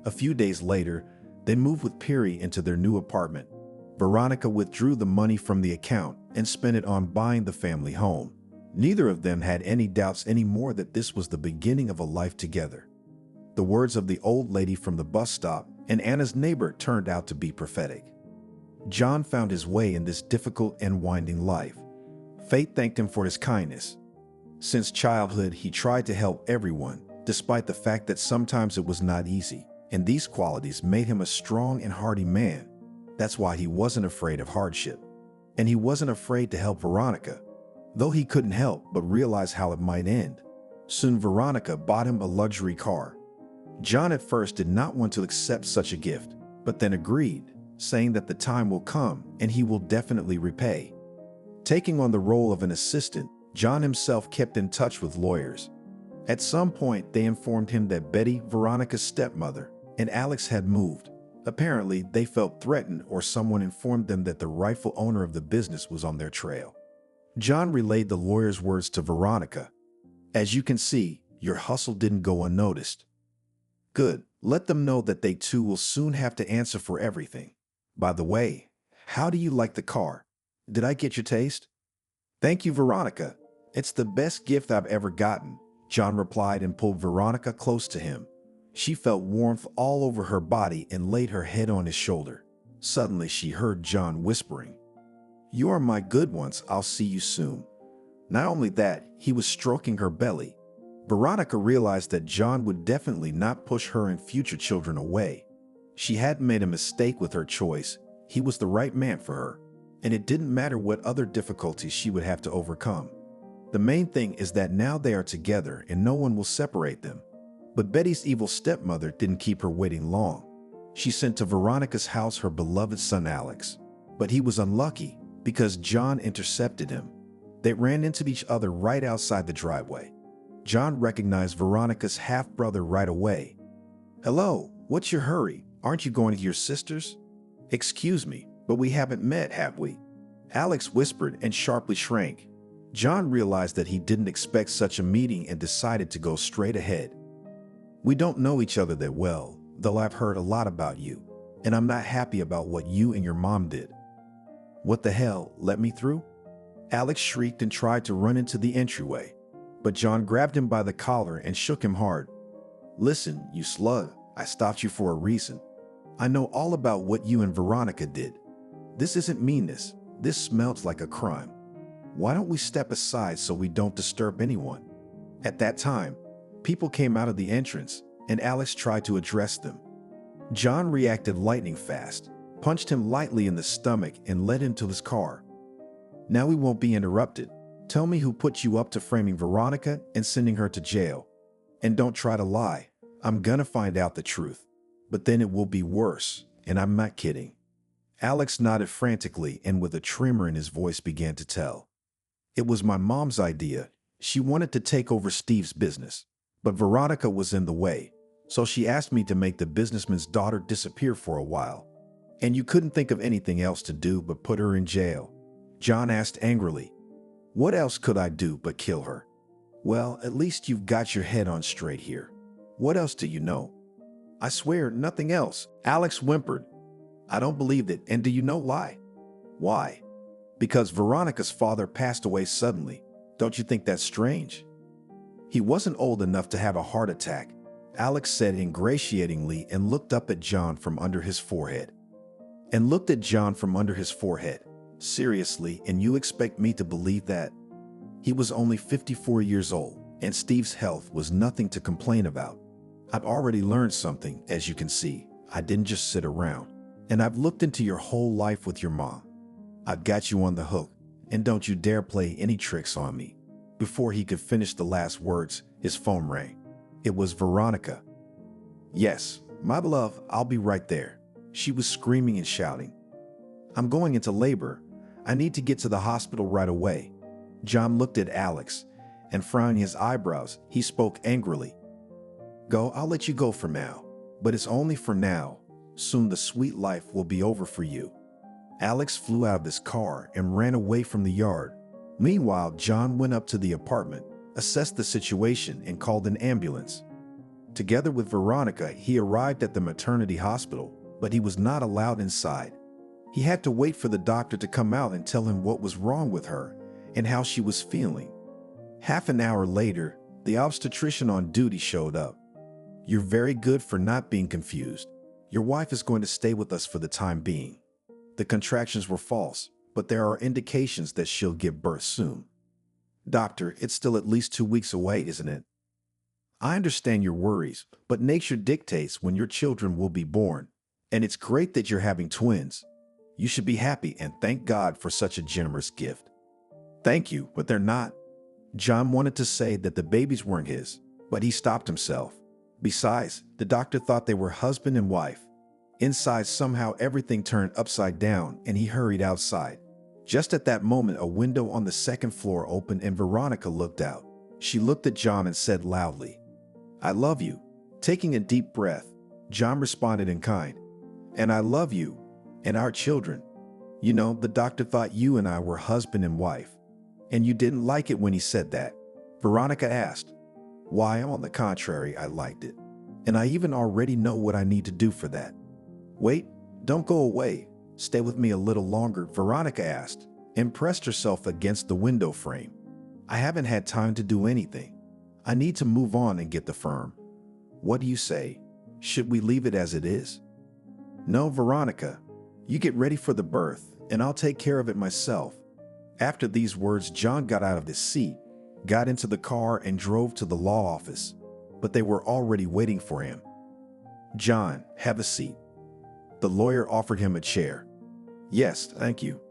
A few days later, they moved with Piri into their new apartment. Veronica withdrew the money from the account and spent it on buying the family home. Neither of them had any doubts anymore that this was the beginning of a life together. The words of the old lady from the bus stop and Anna's neighbor turned out to be prophetic. John found his way in this difficult and winding life. Fate thanked him for his kindness. Since childhood, he tried to help everyone, despite the fact that sometimes it was not easy, and these qualities made him a strong and hardy man. That's why he wasn't afraid of hardship. And he wasn't afraid to help Veronica, though he couldn't help but realize how it might end. Soon Veronica bought him a luxury car. John at first did not want to accept such a gift, but then agreed, saying that the time will come and he will definitely repay. Taking on the role of an assistant, John himself kept in touch with lawyers. At some point, they informed him that Betty, Veronica's stepmother, and Alex had moved. Apparently, they felt threatened, or someone informed them that the rightful owner of the business was on their trail. John relayed the lawyer's words to Veronica. As you can see, your hustle didn't go unnoticed. Good. Let them know that they too will soon have to answer for everything. By the way, how do you like the car? Did I get your taste? Thank you, Veronica. It's the best gift I've ever gotten, John replied and pulled Veronica close to him. She felt warmth all over her body and laid her head on his shoulder. Suddenly, she heard John whispering, "You are my good ones, I'll see you soon." Not only that, he was stroking her belly. Veronica realized that John would definitely not push her and future children away. She hadn't made a mistake with her choice. He was the right man for her, and it didn't matter what other difficulties she would have to overcome. The main thing is that now they are together and no one will separate them. But Betty's evil stepmother didn't keep her waiting long. She sent to Veronica's house her beloved son Alex. But he was unlucky because John intercepted him. They ran into each other right outside the driveway. John recognized Veronica's half-brother right away. "Hello, what's your hurry? Aren't you going to your sister's?" "Excuse me, but we haven't met, have we?" Alex whispered and sharply shrank. John realized that he didn't expect such a meeting and decided to go straight ahead. "We don't know each other that well, though I've heard a lot about you, and I'm not happy about what you and your mom did." "What the hell, let me through?" Alex shrieked and tried to run into the entryway, but John grabbed him by the collar and shook him hard. "Listen, you slug, I stopped you for a reason. I know all about what you and Veronica did. This isn't meanness, this smells like a crime. Why don't we step aside so we don't disturb anyone?" At that time, people came out of the entrance, and Alex tried to address them. John reacted lightning fast, punched him lightly in the stomach, and led him to his car. "Now we won't be interrupted. Tell me who put you up to framing Veronica and sending her to jail. And don't try to lie. I'm gonna find out the truth. But then it will be worse, and I'm not kidding." Alex nodded frantically and with a tremor in his voice began to tell. "It was my mom's idea. She wanted to take over Steve's business, but Veronica was in the way, so she asked me to make the businessman's daughter disappear for a while. And you couldn't think of anything else to do but put her in jail." John asked angrily, "What else could I do but kill her?" "Well, at least you've got your head on straight here. What else do you know?" "I swear, nothing else," Alex whimpered. "I don't believe it, and do you know why?" "Why?" "Because Veronica's father passed away suddenly. Don't you think that's strange?" "He wasn't old enough to have a heart attack," Alex said ingratiatingly and looked up at John from under his forehead. "Seriously, and you expect me to believe that?" He was only 54 years old, and Steve's health was nothing to complain about. "I've already learned something, as you can see. I didn't just sit around. And I've looked into your whole life with your mom. I've got you on the hook, and don't you dare play any tricks on me." Before he could finish the last words, his phone rang. It was Veronica. "Yes, my love, I'll be right there." She was screaming and shouting. I'm going into labor. I need to get to the hospital right away. John looked at Alex, and frowning his eyebrows, he spoke angrily. Go, I'll let you go for now. But it's only for now. Soon the sweet life will be over for you. Alex flew out of his car and ran away from the yard. Meanwhile, John went up to the apartment, assessed the situation, and called an ambulance. Together with Veronica, he arrived at the maternity hospital, but he was not allowed inside. He had to wait for the doctor to come out and tell him what was wrong with her and how she was feeling. Half an hour later, the obstetrician on duty showed up. You're very good for not being confused. Your wife is going to stay with us for the time being. The contractions were false, but there are indications that she'll give birth soon. Doctor, it's still at least 2 weeks away, isn't it? I understand your worries, but nature dictates when your children will be born, and it's great that you're having twins. You should be happy and thank God for such a generous gift. Thank you, but they're not. John wanted to say that the babies weren't his, but he stopped himself. Besides, the doctor thought they were husband and wife. Inside, somehow everything turned upside down and he hurried outside. Just at that moment, a window on the second floor opened and Veronica looked out. She looked at John and said loudly, I love you. Taking a deep breath, John responded in kind, and I love you and our children. You know, the doctor thought you and I were husband and wife. And you didn't like it when he said that. Veronica asked. Why, on the contrary, I liked it. And I even already know what I need to do for that. Wait, don't go away. Stay with me a little longer, Veronica asked, and pressed herself against the window frame. I haven't had time to do anything. I need to move on and get the firm. What do you say? Should we leave it as it is? No, Veronica. You get ready for the birth, and I'll take care of it myself. After these words, John got out of his seat, got into the car, and drove to the law office. But they were already waiting for him. John, have a seat. The lawyer offered him a chair. Yes, thank you.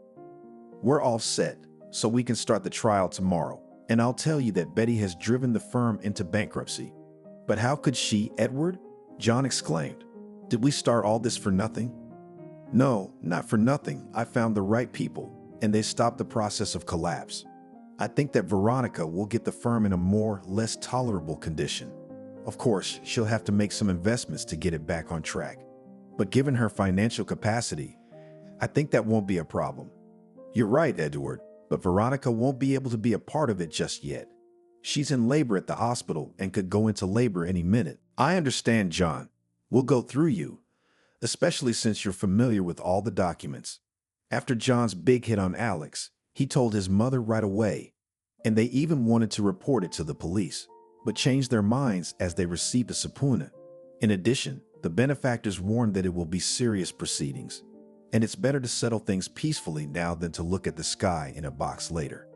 We're all set, so we can start the trial tomorrow. And I'll tell you that Betty has driven the firm into bankruptcy. But how could she, Edward? John exclaimed. Did we start all this for nothing? No, not for nothing. I found the right people, and they stopped the process of collapse. I think that Veronica will get the firm in a more, less tolerable condition. Of course, she'll have to make some investments to get it back on track. But given her financial capacity, I think that won't be a problem. You're right, Edward, but Veronica won't be able to be a part of it just yet. She's in labor at the hospital and could go into labor any minute. I understand, John. We'll go through you, especially since you're familiar with all the documents. After John's big hit on Alex, he told his mother right away, and they even wanted to report it to the police, but changed their minds as they received a subpoena. In addition, the benefactors warned that it will be serious proceedings, and it's better to settle things peacefully now than to look at the sky in a box later.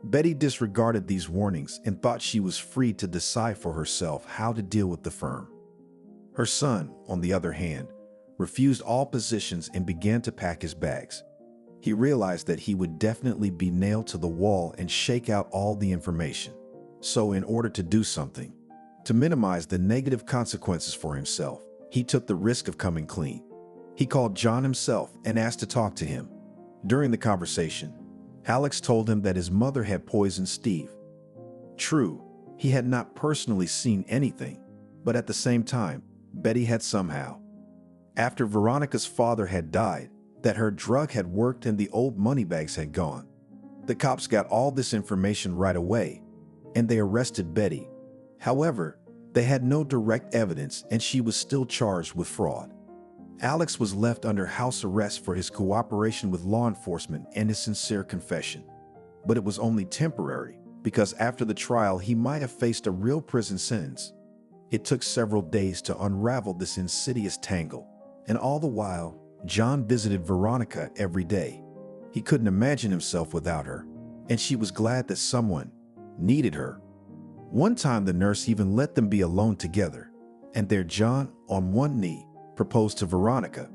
Betty disregarded these warnings and thought she was free to decide for herself how to deal with the firm. Her son, on the other hand, refused all positions and began to pack his bags. He realized that he would definitely be nailed to the wall and shake out all the information. So in order to do something, to minimize the negative consequences for himself, he took the risk of coming clean. He called John himself and asked to talk to him. During the conversation, Alex told him that his mother had poisoned Steve. True, he had not personally seen anything, but at the same time, Betty had somehow. After Veronica's father had died, that her drug had worked and the old moneybags had gone. The cops got all this information right away, and they arrested Betty. However, they had no direct evidence and she was still charged with fraud. Alex was left under house arrest for his cooperation with law enforcement and his sincere confession. But it was only temporary, because after the trial he might have faced a real prison sentence. It took several days to unravel this insidious tangle, and all the while, John visited Veronica every day. He couldn't imagine himself without her, and she was glad that someone needed her. One time the nurse even let them be alone together, and there John, on one knee, proposed to Veronica.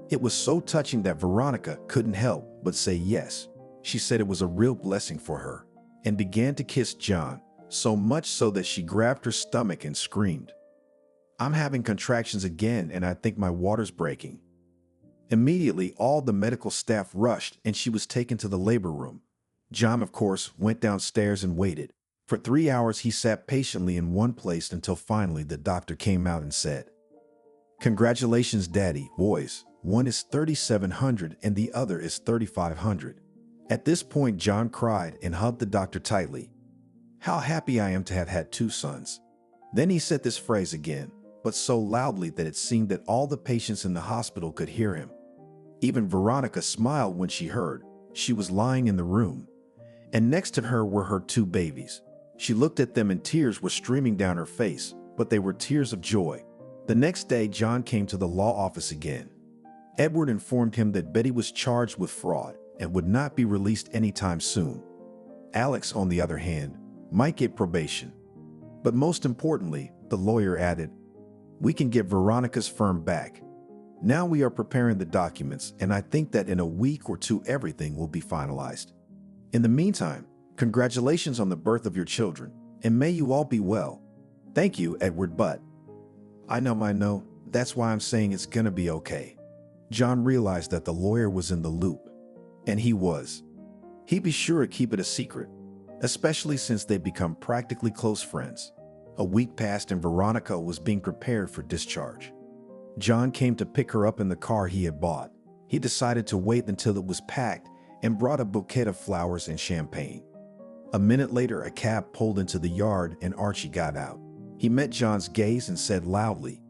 It was so touching that Veronica couldn't help but say yes. She said it was a real blessing for her, and began to kiss John, so much so that she grabbed her stomach and screamed. I'm having contractions again and I think my water's breaking. Immediately, all the medical staff rushed and she was taken to the labor room. John, of course, went downstairs and waited. For 3 hours, he sat patiently in one place until finally the doctor came out and said, "Congratulations, Daddy, boys. One is 3,700 and the other is 3,500. At this point, John cried and hugged the doctor tightly. "How happy I am to have had two sons." Then he said this phrase again, but so loudly that it seemed that all the patients in the hospital could hear him. Even Veronica smiled when she heard. She was lying in the room, and next to her were her two babies. She looked at them and tears were streaming down her face, but they were tears of joy. The next day, John came to the law office again. Edward informed him that Betty was charged with fraud and would not be released anytime soon. Alex, on the other hand, might get probation. But most importantly, the lawyer added, "We can get Veronica's firm back. Now we are preparing the documents, and I think that in a week or two everything will be finalized. In the meantime, congratulations on the birth of your children, and may you all be well." "Thank you, Edward, but—" I know. That's why I'm saying it's gonna be okay." John realized that the lawyer was in the loop. And he was. He'd be sure to keep it a secret, especially since they'd become practically close friends. A week passed and Veronica was being prepared for discharge. John came to pick her up in the car he had bought. He decided to wait until it was packed and brought a bouquet of flowers and champagne. A minute later, a cab pulled into the yard and Archie got out. He met John's gaze and said loudly,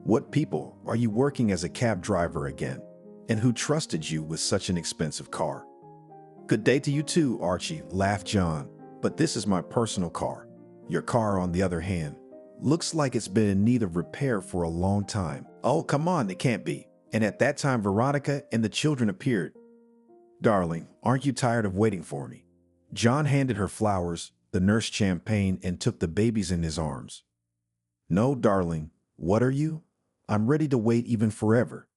"What people, are you working as a cab driver again? And who trusted you with such an expensive car?" "Good day to you too, Archie," laughed John, "but this is my personal car. Your car, on the other hand, looks like it's been in need of repair for a long time." "Oh, come on, it can't be." And at that time, Veronica and the children appeared. "Darling, aren't you tired of waiting for me?" John handed her flowers, the nurse champagne, and took the babies in his arms. "No, darling, what are you? I'm ready to wait even forever."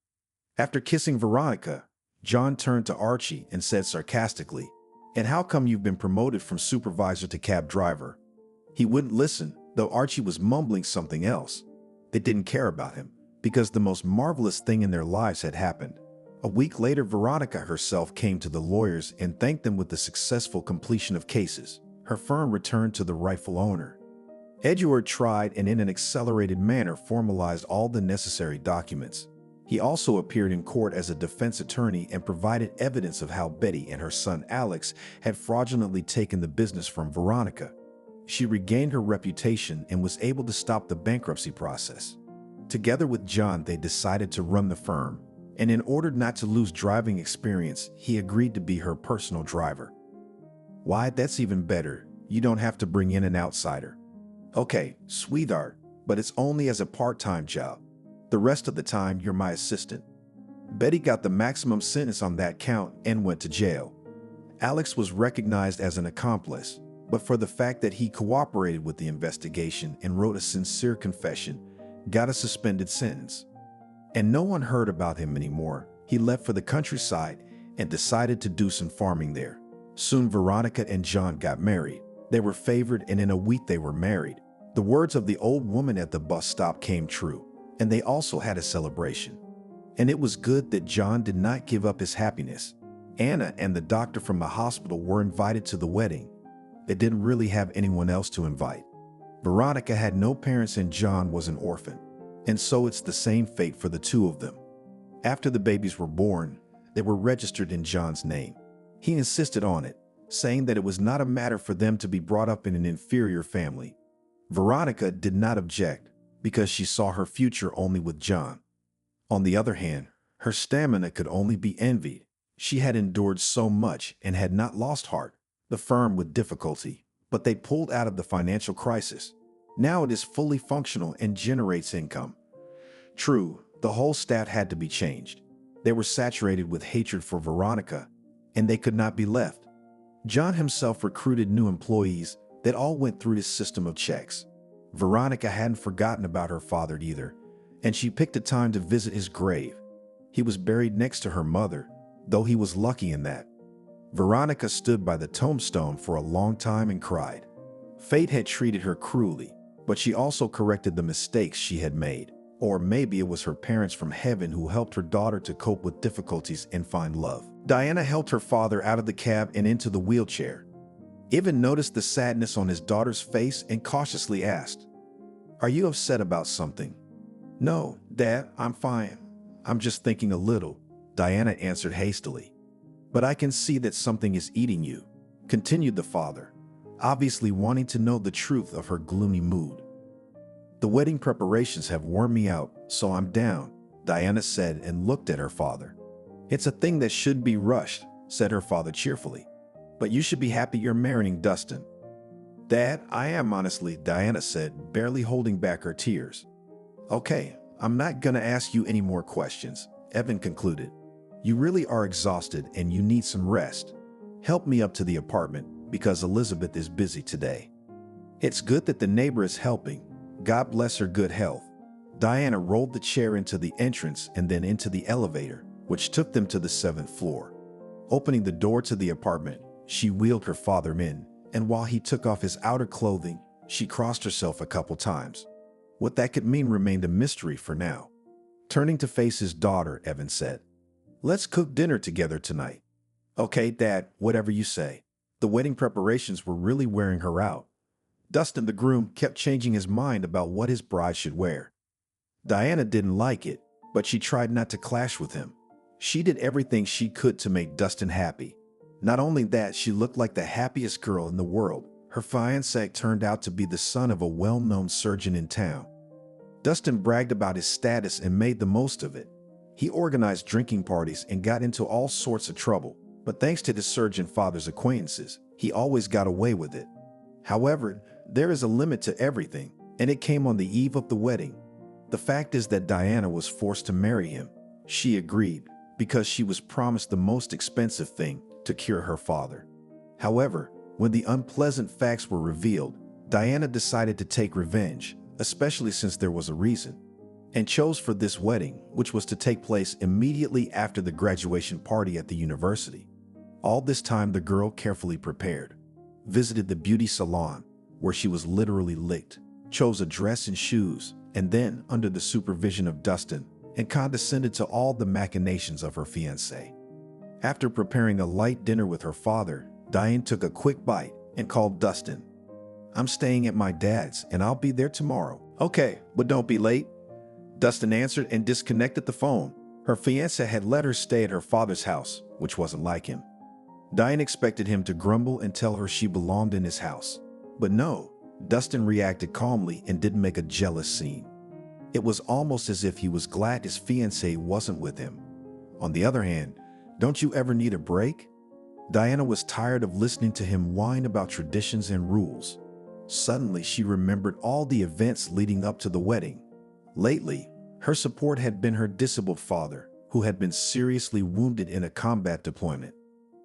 After kissing Veronica, John turned to Archie and said sarcastically, "And how come you've been promoted from supervisor to cab driver?" He wouldn't listen, though Archie was mumbling something else. They didn't care about him, because the most marvelous thing in their lives had happened. A week later, Veronica herself came to the lawyers and thanked them with the successful completion of cases. Her firm returned to the rightful owner. Edward tried and in an accelerated manner formalized all the necessary documents. He also appeared in court as a defense attorney and provided evidence of how Betty and her son Alex had fraudulently taken the business from Veronica. She regained her reputation and was able to stop the bankruptcy process. Together with John, they decided to run the firm, and in order not to lose driving experience, he agreed to be her personal driver. "Why, that's even better. You don't have to bring in an outsider." "Okay, sweetheart, but it's only as a part-time job. The rest of the time, you're my assistant." Betty got the maximum sentence on that count and went to jail. Alex was recognized as an accomplice, but for the fact that he cooperated with the investigation and wrote a sincere confession, got a suspended sentence. And no one heard about him anymore. He left for the countryside and decided to do some farming there. Soon Veronica and John got married. They were favored, and in a week they were married. The words of the old woman at the bus stop came true, and they also had a celebration. And it was good that John did not give up his happiness. Anna and the doctor from the hospital were invited to the wedding. They didn't really have anyone else to invite. Veronica had no parents and John was an orphan. And so it's the same fate for the two of them. After the babies were born, they were registered in John's name. He insisted on it, saying that it was not a matter for them to be brought up in an inferior family. Veronica did not object, because she saw her future only with John. On the other hand, her stamina could only be envied. She had endured so much and had not lost heart. The firm with difficulty, but they pulled out of the financial crisis. Now it is fully functional and generates income. True, the whole staff had to be changed. They were saturated with hatred for Veronica, and they could not be left. John himself recruited new employees that all went through this system of checks. Veronica hadn't forgotten about her father either, and she picked a time to visit his grave. He was buried next to her mother, though he was lucky in that. Veronica stood by the tombstone for a long time and cried. Fate had treated her cruelly, but she also corrected the mistakes she had made. Or maybe it was her parents from heaven who helped her daughter to cope with difficulties and find love. Diana helped her father out of the cab and into the wheelchair. Evan noticed the sadness on his daughter's face and cautiously asked, "Are you upset about something?" "No, Dad, I'm fine. I'm just thinking a little," Diana answered hastily. "But I can see that something is eating you," continued the father, obviously wanting to know the truth of her gloomy mood. "The wedding preparations have worn me out, so I'm down," Diana said and looked at her father. "It's a thing that should be rushed," said her father cheerfully. "But you should be happy you're marrying Dustin." "Dad, I am honestly," Diana said, barely holding back her tears. "Okay, I'm not gonna ask you any more questions," Evan concluded. "You really are exhausted and you need some rest. Help me up to the apartment because Elizabeth is busy today." "It's good that the neighbor is helping. God bless her good health." Diana rolled the chair into the entrance and then into the elevator, which took them to the 7th floor. Opening the door to the apartment, she wheeled her father in, and while he took off his outer clothing, she crossed herself a couple times. What that could mean remained a mystery for now. Turning to face his daughter, Evan said, "Let's cook dinner together tonight." "Okay, Dad, whatever you say." The wedding preparations were really wearing her out. Dustin, the groom, kept changing his mind about what his bride should wear. Diana didn't like it, but she tried not to clash with him. She did everything she could to make Dustin happy. Not only that, she looked like the happiest girl in the world. Her fiancé turned out to be the son of a well-known surgeon in town. Dustin bragged about his status and made the most of it. He organized drinking parties and got into all sorts of trouble, but thanks to his surgeon father's acquaintances, he always got away with it. However, there is a limit to everything, and it came on the eve of the wedding. The fact is that Diana was forced to marry him. She agreed because she was promised the most expensive thing to cure her father. However, when the unpleasant facts were revealed, Diana decided to take revenge, especially since there was a reason, and chose for this wedding, which was to take place immediately after the graduation party at the university. All this time, the girl carefully prepared, visited the beauty salon, where she was literally licked, chose a dress and shoes, and then, under the supervision of Dustin, and condescended to all the machinations of her fiancé. After preparing a light dinner with her father, Diane took a quick bite and called Dustin. "I'm staying at my dad's and I'll be there tomorrow." "Okay, but don't be late," Dustin answered and disconnected the phone. Her fiancé had let her stay at her father's house, which wasn't like him. Diane expected him to grumble and tell her she belonged in his house. But no, Dustin reacted calmly and didn't make a jealous scene. It was almost as if he was glad his fiancée wasn't with him. On the other hand, don't you ever need a break? Diana was tired of listening to him whine about traditions and rules. Suddenly, she remembered all the events leading up to the wedding. Lately, her support had been her disabled father, who had been seriously wounded in a combat deployment.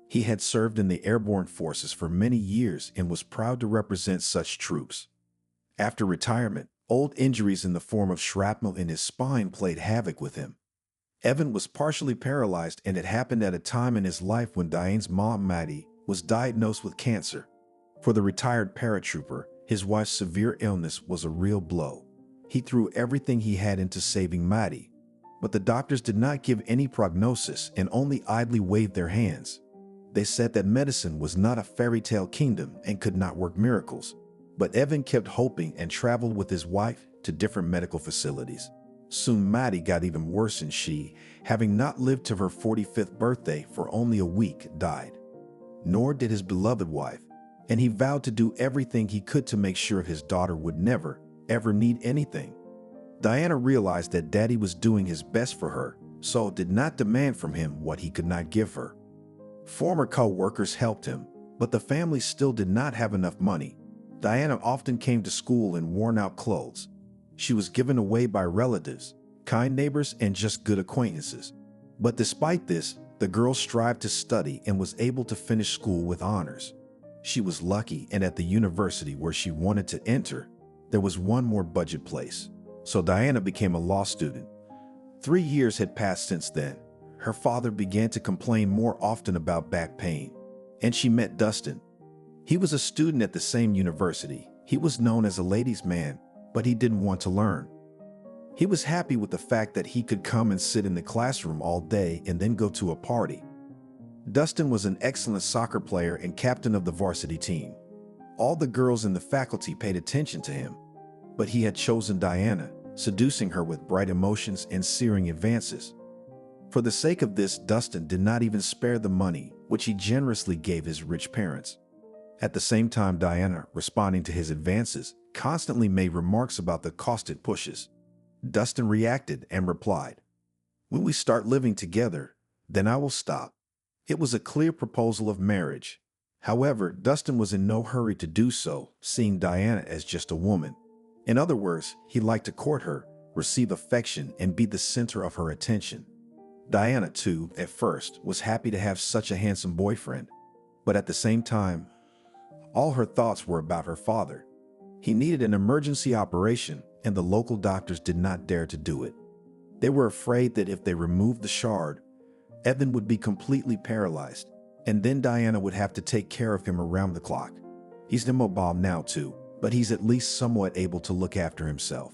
He had served in the airborne forces for many years and was proud to represent such troops. After retirement, old injuries in the form of shrapnel in his spine played havoc with him. Evan was partially paralyzed, and it happened at a time in his life when Diane's mom, Maddie, was diagnosed with cancer. For the retired paratrooper, his wife's severe illness was a real blow. He threw everything he had into saving Maddie, but the doctors did not give any prognosis and only idly waved their hands. They said that medicine was not a fairy tale kingdom and could not work miracles. But Evan kept hoping and traveled with his wife to different medical facilities. Soon Maddie got even worse, and she, having not lived to her 45th birthday for only a week, died. Nor did his beloved wife, and he vowed to do everything he could to make sure his daughter would never, ever need anything. Diana realized that Daddy was doing his best for her, so did not demand from him what he could not give her. Former co-workers helped him, but the family still did not have enough money. Diana often came to school in worn-out clothes. She was given away by relatives, kind neighbors, and just good acquaintances. But despite this, the girl strived to study and was able to finish school with honors. She was lucky, and at the university where she wanted to enter, there was one more budget place. So Diana became a law student. 3 years had passed since then. Her father began to complain more often about back pain, and she met Dustin. He was a student at the same university. He was known as a ladies' man, but he didn't want to learn. He was happy with the fact that he could come and sit in the classroom all day and then go to a party. Dustin was an excellent soccer player and captain of the varsity team. All the girls in the faculty paid attention to him, but he had chosen Diana, seducing her with bright emotions and searing advances. For the sake of this, Dustin did not even spare the money, which he generously gave his rich parents. At the same time, Diana, responding to his advances, constantly made remarks about the cost it pushes. Dustin reacted and replied, "When we start living together, then I will stop." It was a clear proposal of marriage. However, Dustin was in no hurry to do so, seeing Diana as just a woman. In other words, he liked to court her, receive affection, and be the center of her attention. Diana, too, at first, was happy to have such a handsome boyfriend, but at the same time, all her thoughts were about her father. He needed an emergency operation, and the local doctors did not dare to do it. They were afraid that if they removed the shard, Evan would be completely paralyzed, and then Diana would have to take care of him around the clock. He's immobile now too, but he's at least somewhat able to look after himself.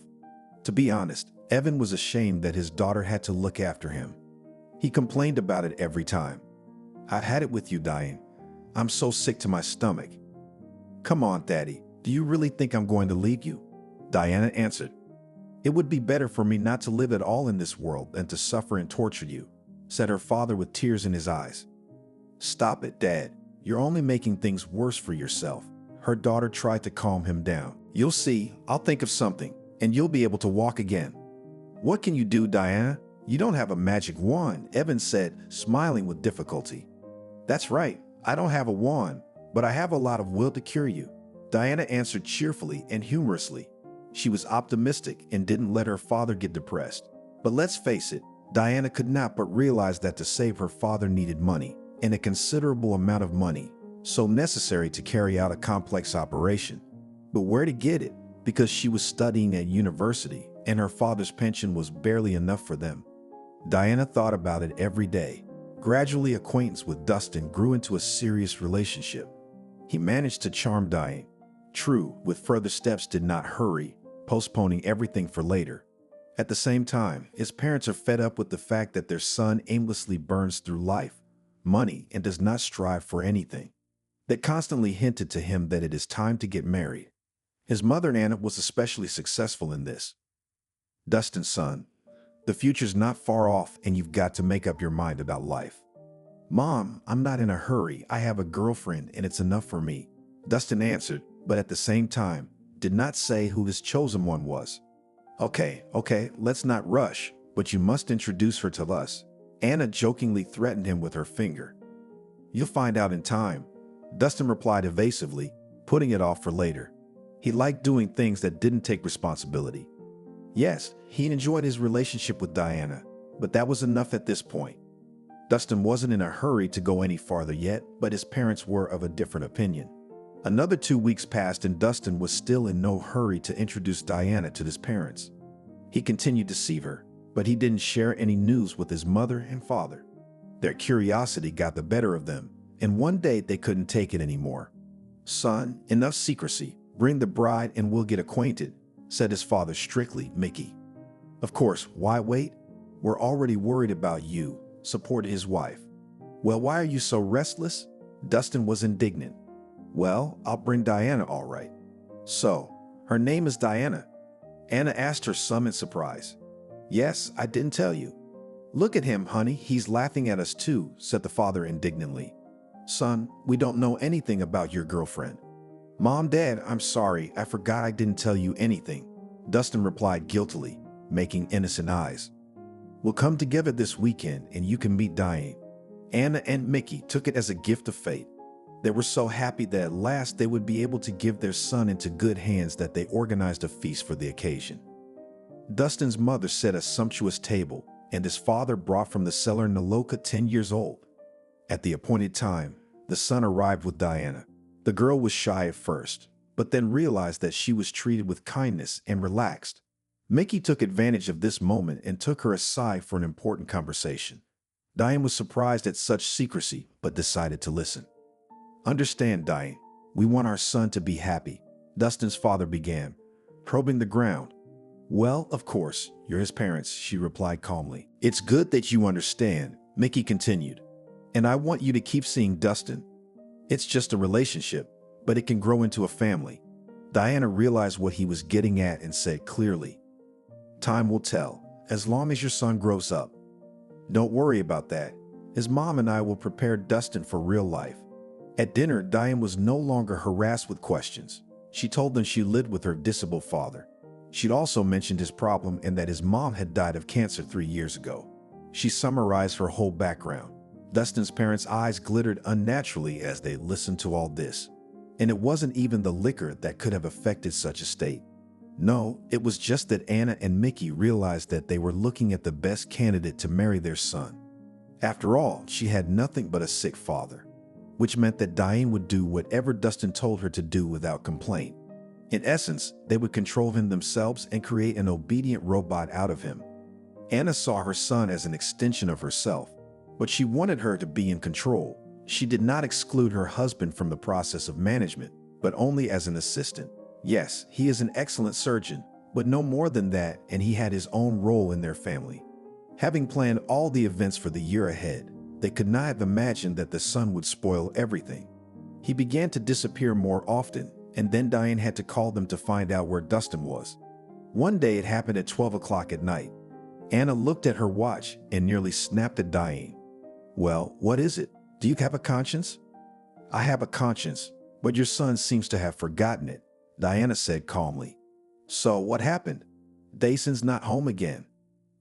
To be honest, Evan was ashamed that his daughter had to look after him. He complained about it every time. "I've had it with you, Diane. I'm so sick to my stomach." "Come on, Daddy. Do you really think I'm going to leave you?" Diana answered. "It would be better for me not to live at all in this world than to suffer and torture you," said her father with tears in his eyes. "Stop it, Dad. You're only making things worse for yourself." Her daughter tried to calm him down. "You'll see, I'll think of something, and you'll be able to walk again." "What can you do, Diana? You don't have a magic wand," Evan said, smiling with difficulty. "That's right, I don't have a wand, but I have a lot of will to cure you," Diana answered cheerfully and humorously. She was optimistic and didn't let her father get depressed. But let's face it, Diana could not but realize that to save her father needed money, and a considerable amount of money, so necessary to carry out a complex operation. But where to get it? Because she was studying at university, and her father's pension was barely enough for them. Diana thought about it every day. Gradually, acquaintance with Dustin grew into a serious relationship. He managed to charm Diane. True, with further steps did not hurry, postponing everything for later. At the same time, his parents are fed up with the fact that their son aimlessly burns through life, money, and does not strive for anything. They constantly hinted to him that it is time to get married. His mother, Anna, was especially successful in this. "Dustin, son, the future's not far off and you've got to make up your mind about life." "Mom, I'm not in a hurry. I have a girlfriend and it's enough for me," Dustin answered, but at the same time, did not say who his chosen one was. Okay, let's not rush, but you must introduce her to us," Anna jokingly threatened him with her finger. "You'll find out in time," Dustin replied evasively, putting it off for later. He liked doing things that didn't take responsibility. Yes, he enjoyed his relationship with Diana, but that was enough at this point. Dustin wasn't in a hurry to go any farther yet, but his parents were of a different opinion. Another 2 weeks passed and Dustin was still in no hurry to introduce Diana to his parents. He continued to see her, but he didn't share any news with his mother and father. Their curiosity got the better of them, and one day they couldn't take it anymore. "Son, enough secrecy. Bring the bride and we'll get acquainted," said his father strictly, "Mickey." "Of course, why wait? We're already worried about you," supported his wife. "Well, why are you so restless?" Dustin was indignant. "Well, I'll bring Diana all right." "So, her name is Diana?" Anna asked her son in surprise. "Yes, I didn't tell you." "Look at him, honey, he's laughing at us too," said the father indignantly. "Son, we don't know anything about your girlfriend." "Mom, Dad, I'm sorry, I forgot I didn't tell you anything," Dustin replied guiltily, making innocent eyes. "We'll come together this weekend and you can meet Diane." Anna and Mickey took it as a gift of fate. They were so happy that at last they would be able to give their son into good hands that they organized a feast for the occasion. Dustin's mother set a sumptuous table, and his father brought from the cellar Naloka 10 years old. At the appointed time, the son arrived with Diana. The girl was shy at first, but then realized that she was treated with kindness and relaxed. Mickey took advantage of this moment and took her aside for an important conversation. Diane was surprised at such secrecy, but decided to listen. "Understand, Diane, we want our son to be happy," Dustin's father began, probing the ground. Well, of course, you're his parents, she replied calmly. It's good that you understand, Mickey continued. And I want you to keep seeing Dustin. It's just a relationship, but it can grow into a family. Diana realized what he was getting at and said clearly, time will tell, as long as your son grows up. Don't worry about that. His mom and I will prepare Dustin for real life. At dinner, Diane was no longer harassed with questions. She told them she lived with her disabled father. She'd also mentioned his problem and that his mom had died of cancer 3 years ago. She summarized her whole background. Dustin's parents' eyes glittered unnaturally as they listened to all this. And it wasn't even the liquor that could have affected such a state. No, it was just that Anna and Mickey realized that they were looking at the best candidate to marry their son. After all, she had nothing but a sick father, which meant that Diane would do whatever Dustin told her to do without complaint. In essence, they would control him themselves and create an obedient robot out of him. Anna saw her son as an extension of herself, but she wanted her to be in control. She did not exclude her husband from the process of management, but only as an assistant. Yes, he is an excellent surgeon, but no more than that, and he had his own role in their family. Having planned all the events for the year ahead, they could not have imagined that the son would spoil everything. He began to disappear more often, and then Diane had to call them to find out where Dustin was. One day it happened at 12 o'clock at night. Anna looked at her watch and nearly snapped at Diane. Well, what is it? Do you have a conscience? I have a conscience, but your son seems to have forgotten it, Diana said calmly. So what happened? Dason's not home again.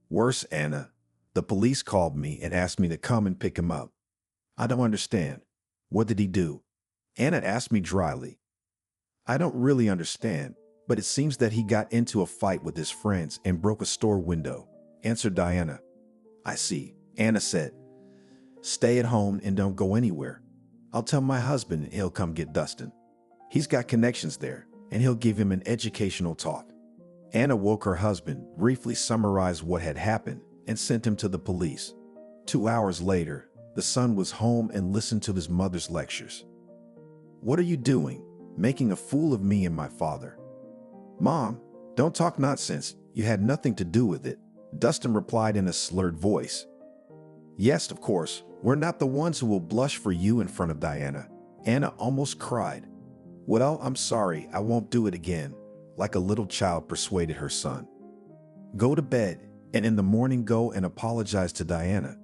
Worse, Anna. The police called me and asked me to come and pick him up. I don't understand. What did he do? Anna asked me dryly. I don't really understand, but it seems that he got into a fight with his friends and broke a store window, answered Diana. I see, Anna said. Stay at home and don't go anywhere. I'll tell my husband and he'll come get Dustin. He's got connections there, and he'll give him an educational talk. Anna woke her husband, briefly summarized what had happened, and sent him to the police. 2 hours later, the son was home and listened to his mother's lectures. What are you doing? Making a fool of me and my father. Mom, don't talk nonsense. You had nothing to do with it, Dustin replied in a slurred voice. Yes, of course. We're not the ones who will blush for you in front of Diana. Anna almost cried. Well, I'm sorry. I won't do it again, like a little child persuaded her son. Go to bed, and in the morning go and apologize to Diana.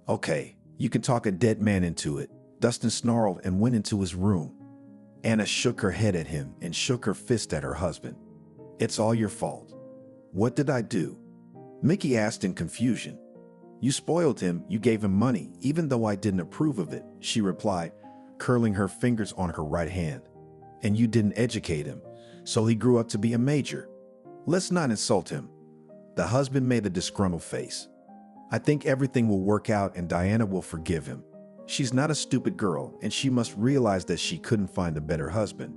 Okay, you can talk a dead man into it, Dustin snarled and went into his room. Anna shook her head at him and shook her fist at her husband. It's all your fault. What did I do? Mickey asked in confusion. You spoiled him, you gave him money, even though I didn't approve of it, she replied, curling her fingers on her right hand. And you didn't educate him, so he grew up to be a major. Let's not insult him. The husband made a disgruntled face. I think everything will work out and Diana will forgive him. She's not a stupid girl, and she must realize that she couldn't find a better husband.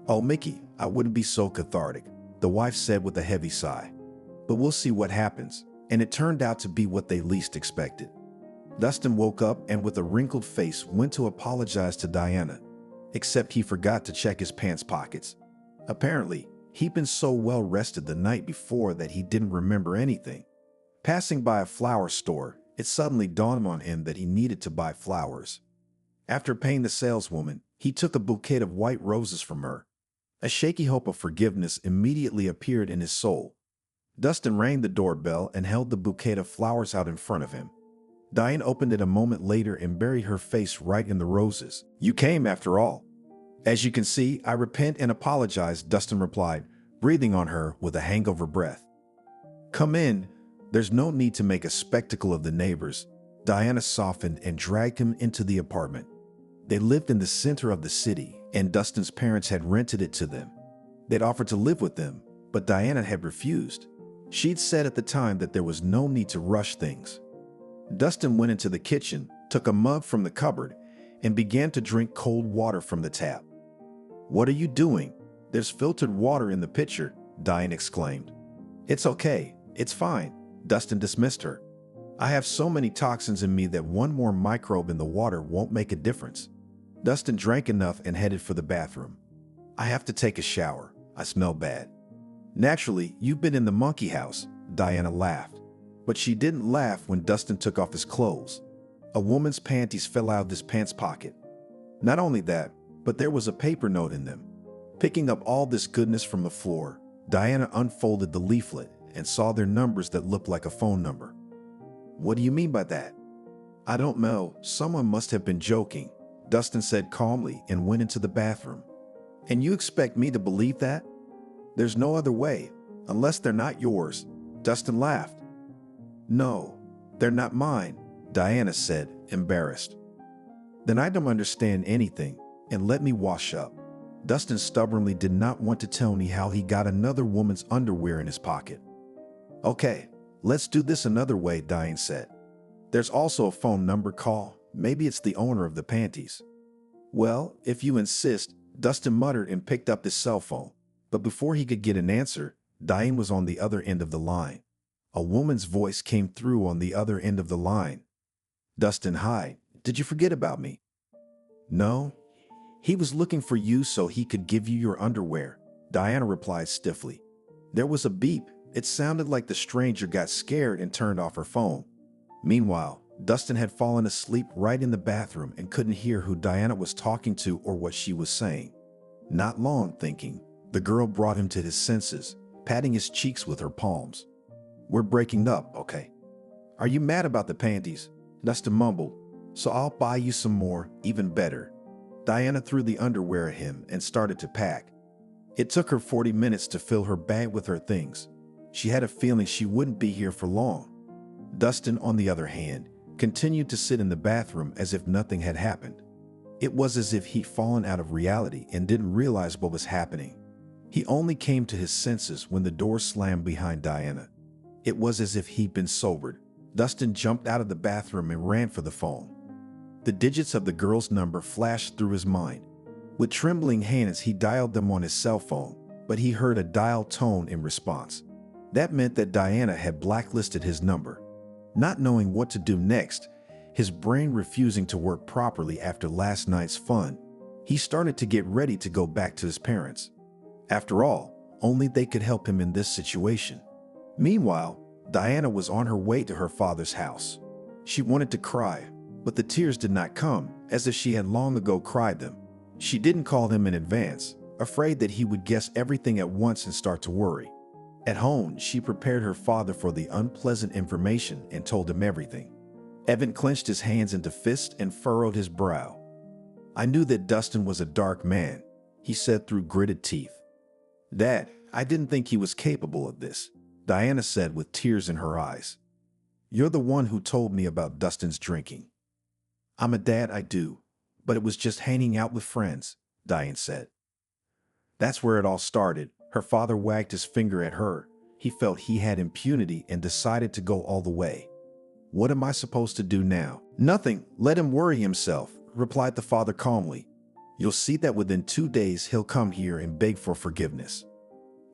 Oh, Mickey, I wouldn't be so cathartic, the wife said with a heavy sigh. But we'll see what happens. And it turned out to be what they least expected. Dustin woke up and with a wrinkled face went to apologize to Diana, except he forgot to check his pants pockets. Apparently, he'd been so well rested the night before that he didn't remember anything. Passing by a flower store, it suddenly dawned on him that he needed to buy flowers. After paying the saleswoman, he took a bouquet of white roses from her. A shaky hope of forgiveness immediately appeared in his soul. Dustin rang the doorbell and held the bouquet of flowers out in front of him. Diane opened it a moment later and buried her face right in the roses. You came after all. As you can see, I repent and apologize, Dustin replied, breathing on her with a hangover breath. Come in. There's no need to make a spectacle of the neighbors. Diana softened and dragged him into the apartment. They lived in the center of the city, and Dustin's parents had rented it to them. They'd offered to live with them, but Diana had refused. She'd said at the time that there was no need to rush things. Dustin went into the kitchen, took a mug from the cupboard, and began to drink cold water from the tap. What are you doing? There's filtered water in the pitcher, Diane exclaimed. It's okay. It's fine, Dustin dismissed her. I have so many toxins in me that one more microbe in the water won't make a difference. Dustin drank enough and headed for the bathroom. I have to take a shower. I smell bad. Naturally, you've been in the monkey house, Diana laughed. But she didn't laugh when Dustin took off his clothes. A woman's panties fell out of his pants pocket. Not only that, but there was a paper note in them. Picking up all this goodness from the floor, Diana unfolded the leaflet and saw their numbers that looked like a phone number. What do you mean by that? I don't know. Someone must have been joking, Dustin said calmly and went into the bathroom. And you expect me to believe that? There's no other way, unless they're not yours, Dustin laughed. No, they're not mine, Diana said, embarrassed. Then I don't understand anything, and let me wash up. Dustin stubbornly did not want to tell me how he got another woman's underwear in his pocket. Okay, let's do this another way, Diane said. There's also a phone number call. Maybe it's the owner of the panties. Well, if you insist, Dustin muttered and picked up his cell phone. But before he could get an answer, Diane was on the other end of the line. A woman's voice came through on the other end of the line. Dustin, hi. Did you forget about me? No. He was looking for you so he could give you your underwear, Diana replied stiffly. There was a beep. It sounded like the stranger got scared and turned off her phone. Meanwhile, Dustin had fallen asleep right in the bathroom and couldn't hear who Diana was talking to or what she was saying. Not long thinking, the girl brought him to his senses, patting his cheeks with her palms. We're breaking up, okay? Are you mad about the panties? Dustin mumbled. So I'll buy you some more, even better. Diana threw the underwear at him and started to pack. It took her 40 minutes to fill her bag with her things. She had a feeling she wouldn't be here for long. Dustin, on the other hand, continued to sit in the bathroom as if nothing had happened. It was as if he'd fallen out of reality and didn't realize what was happening. He only came to his senses when the door slammed behind Diana. It was as if he'd been sobered. Dustin jumped out of the bathroom and ran for the phone. The digits of the girl's number flashed through his mind. With trembling hands, he dialed them on his cell phone, but he heard a dial tone in response. That meant that Diana had blacklisted his number. Not knowing what to do next, his brain refusing to work properly after last night's fun, he started to get ready to go back to his parents. After all, only they could help him in this situation. Meanwhile, Diana was on her way to her father's house. She wanted to cry, but the tears did not come, as if she had long ago cried them. She didn't call him in advance, afraid that he would guess everything at once and start to worry. At home, she prepared her father for the unpleasant information and told him everything. Evan clenched his hands into fists and furrowed his brow. I knew that Dustin was a dark man, he said through gritted teeth. Dad, I didn't think he was capable of this, Diana said with tears in her eyes. You're the one who told me about Dustin's drinking. I'm a dad, I do, but it was just hanging out with friends, Diane said. That's where it all started. Her father wagged his finger at her. He felt he had impunity and decided to go all the way. What am I supposed to do now? Nothing. Let him worry himself, replied the father calmly. You'll see that within 2 days he'll come here and beg for forgiveness.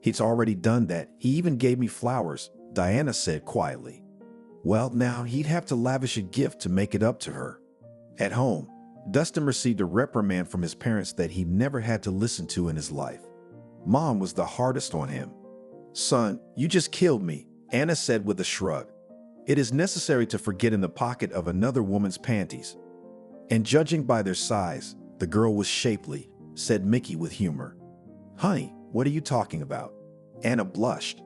He's already done that. He even gave me flowers, Diana said quietly. Well, now he'd have to lavish a gift to make it up to her. At home, Dustin received a reprimand from his parents that he never had to listen to in his life. Mom was the hardest on him. Son, you just killed me, Anna said with a shrug. It is necessary to forget in the pocket of another woman's panties. And judging by their size, the girl was shapely, said Mickey with humor. Honey, what are you talking about? Anna blushed.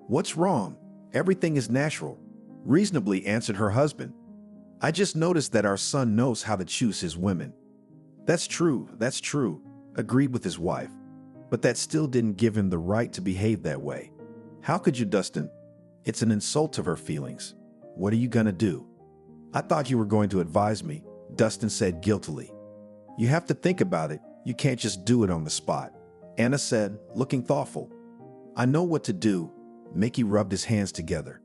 What's wrong? Everything is natural, reasonably answered her husband. I just noticed that our son knows how to choose his women. That's true, agreed with his wife. But that still didn't give him the right to behave that way. How could you, Dustin? It's an insult to her feelings. What are you gonna do? I thought you were going to advise me, Dustin said guiltily. You have to think about it. You can't just do it on the spot, Anna said, looking thoughtful. I know what to do. Mickey rubbed his hands together.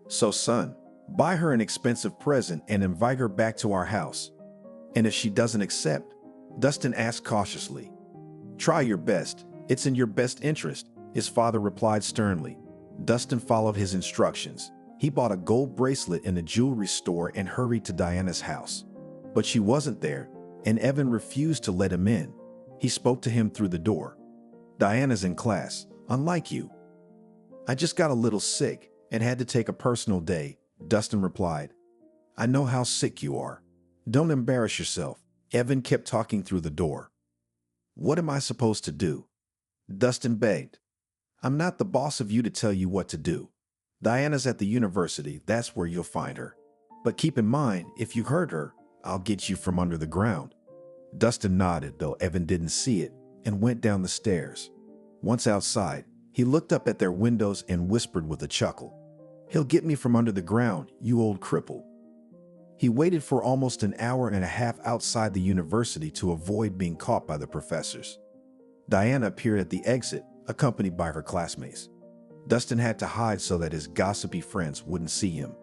So, son, buy her an expensive present and invite her back to our house. And if she doesn't accept, Dustin asked cautiously. Try your best. It's in your best interest, his father replied sternly. Dustin followed his instructions. He bought a gold bracelet in a jewelry store and hurried to Diana's house. But she wasn't there, and Evan refused to let him in. He spoke to him through the door. Diana's in class. Unlike you. I just got a little sick and had to take a personal day, Dustin replied. I know how sick you are. Don't embarrass yourself. Evan kept talking through the door. What am I supposed to do? Dustin begged. I'm not the boss of you to tell you what to do. Diana's at the university, that's where you'll find her. But keep in mind, if you hurt her, I'll get you from under the ground. Dustin nodded, though Evan didn't see it, and went down the stairs. Once outside, he looked up at their windows and whispered with a chuckle. He'll get me from under the ground, you old cripple. He waited for almost an hour and a half outside the university to avoid being caught by the professors. Diana appeared at the exit, accompanied by her classmates. Dustin had to hide so that his gossipy friends wouldn't see him.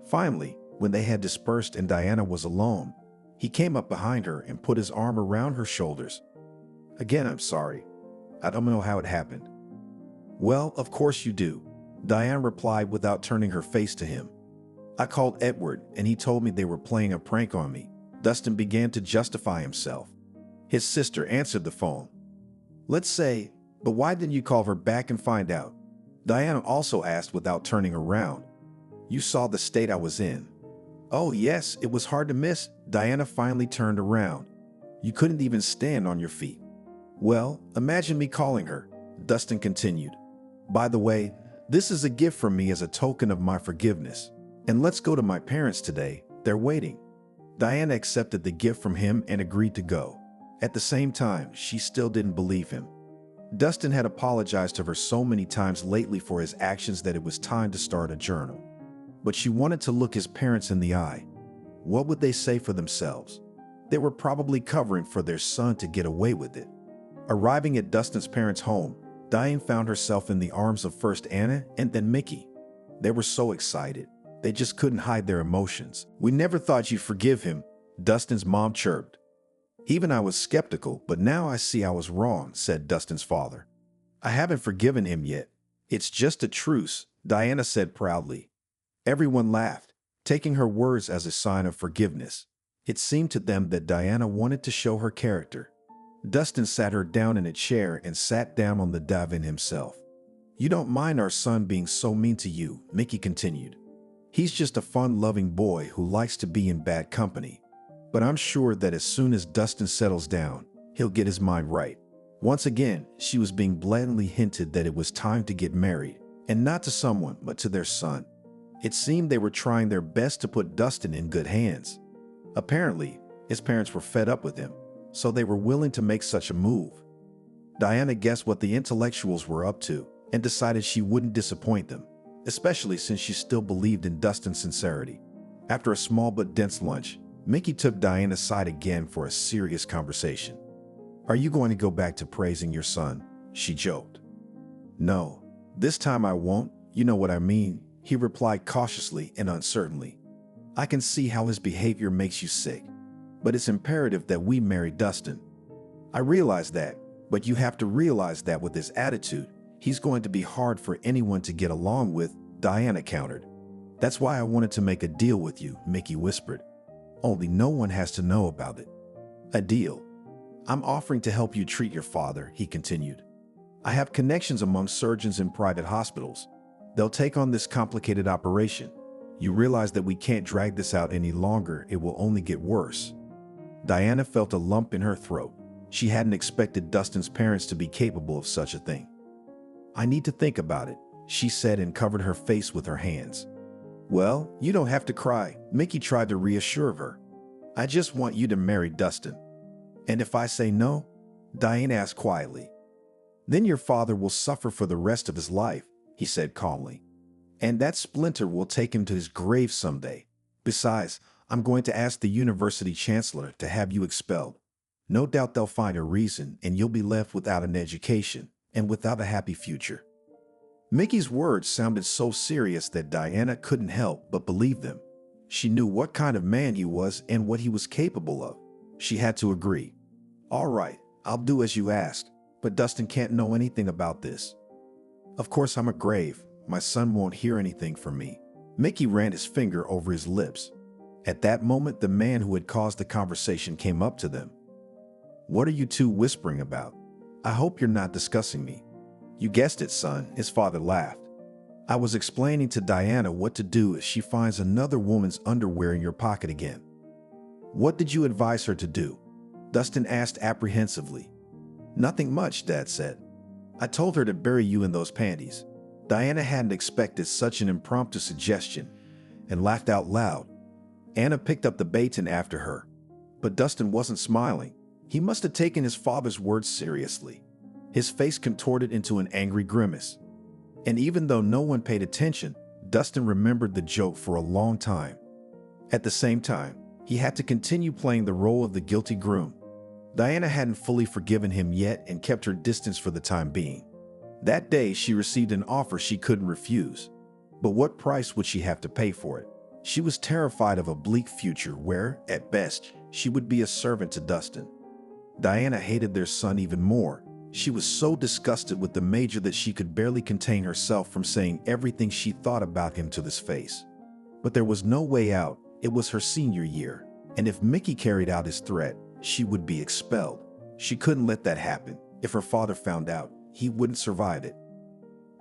Finally, when they had dispersed and Diana was alone, he came up behind her and put his arm around her shoulders. Again, I'm sorry. I don't know how it happened. Well, of course you do, Diana replied without turning her face to him. I called Edward and he told me they were playing a prank on me. Dustin began to justify himself. His sister answered the phone. Let's say, but why didn't you call her back and find out? Diana also asked without turning around. You saw the state I was in. Oh yes, it was hard to miss. Diana finally turned around. You couldn't even stand on your feet. Well, imagine me calling her, Dustin continued. By the way, this is a gift from me as a token of my forgiveness. And let's go to my parents today. They're waiting. Diana accepted the gift from him and agreed to go. At the same time, she still didn't believe him. Dustin had apologized to her so many times lately for his actions that it was time to start a journal. But she wanted to look his parents in the eye. What would they say for themselves? They were probably covering for their son to get away with it. Arriving at Dustin's parents' home, Diane found herself in the arms of first Anna and then Mickey. They were so excited. They just couldn't hide their emotions. We never thought you'd forgive him, Dustin's mom chirped. Even I was skeptical, but now I see I was wrong, said Dustin's father. I haven't forgiven him yet. It's just a truce, Diana said proudly. Everyone laughed, taking her words as a sign of forgiveness. It seemed to them that Diana wanted to show her character. Dustin sat her down in a chair and sat down on the divan himself. You don't mind our son being so mean to you, Mickey continued. He's just a fun-loving boy who likes to be in bad company. But I'm sure that as soon as Dustin settles down, he'll get his mind right. Once again, she was being blatantly hinted that it was time to get married, and not to someone, but to their son. It seemed they were trying their best to put Dustin in good hands. Apparently, his parents were fed up with him, so they were willing to make such a move. Diana guessed what the intellectuals were up to and decided she wouldn't disappoint them, especially since she still believed in Dustin's sincerity. After a small but dense lunch, Mickey took Diane aside again for a serious conversation. Are you going to go back to praising your son? She joked. No, this time I won't. You know what I mean, he replied cautiously and uncertainly. I can see how his behavior makes you sick, but it's imperative that we marry Dustin. I realize that, but you have to realize that with his attitude, he's going to be hard for anyone to get along with, Diana countered. That's why I wanted to make a deal with you, Mickey whispered. Only no one has to know about it. A deal. I'm offering to help you treat your father, he continued. I have connections among surgeons in private hospitals. They'll take on this complicated operation. You realize that we can't drag this out any longer. It will only get worse. Diana felt a lump in her throat. She hadn't expected Dustin's parents to be capable of such a thing. I need to think about it, she said and covered her face with her hands. Well, you don't have to cry, Mickey tried to reassure her. I just want you to marry Dustin. And if I say no? Diane asked quietly. Then your father will suffer for the rest of his life, he said calmly. And that splinter will take him to his grave someday. Besides, I'm going to ask the university chancellor to have you expelled. No doubt they'll find a reason and you'll be left without an education and without a happy future. Mickey's words sounded so serious that Diana couldn't help but believe them. She knew what kind of man he was and what he was capable of. She had to agree. All right, I'll do as you asked, but Dustin can't know anything about this. Of course I'm a grave. My son won't hear anything from me. Mickey ran his finger over his lips. At that moment, the man who had caused the conversation came up to them. What are you two whispering about? I hope you're not discussing me. You guessed it, son, his father laughed. I was explaining to Diana what to do if she finds another woman's underwear in your pocket again. What did you advise her to do? Dustin asked apprehensively. Nothing much, Dad said. I told her to bury you in those panties. Diana hadn't expected such an impromptu suggestion and laughed out loud. Anna picked up the baton after her. But Dustin wasn't smiling. He must have taken his father's words seriously. His face contorted into an angry grimace. And even though no one paid attention, Dustin remembered the joke for a long time. At the same time, he had to continue playing the role of the guilty groom. Diana hadn't fully forgiven him yet and kept her distance for the time being. That day, she received an offer she couldn't refuse. But what price would she have to pay for it? She was terrified of a bleak future where, at best, she would be a servant to Dustin. Diana hated their son even more. She was so disgusted with the major that she could barely contain herself from saying everything she thought about him to his face. But there was no way out. It was her senior year, and if Mickey carried out his threat, she would be expelled. She couldn't let that happen. If her father found out, he wouldn't survive it.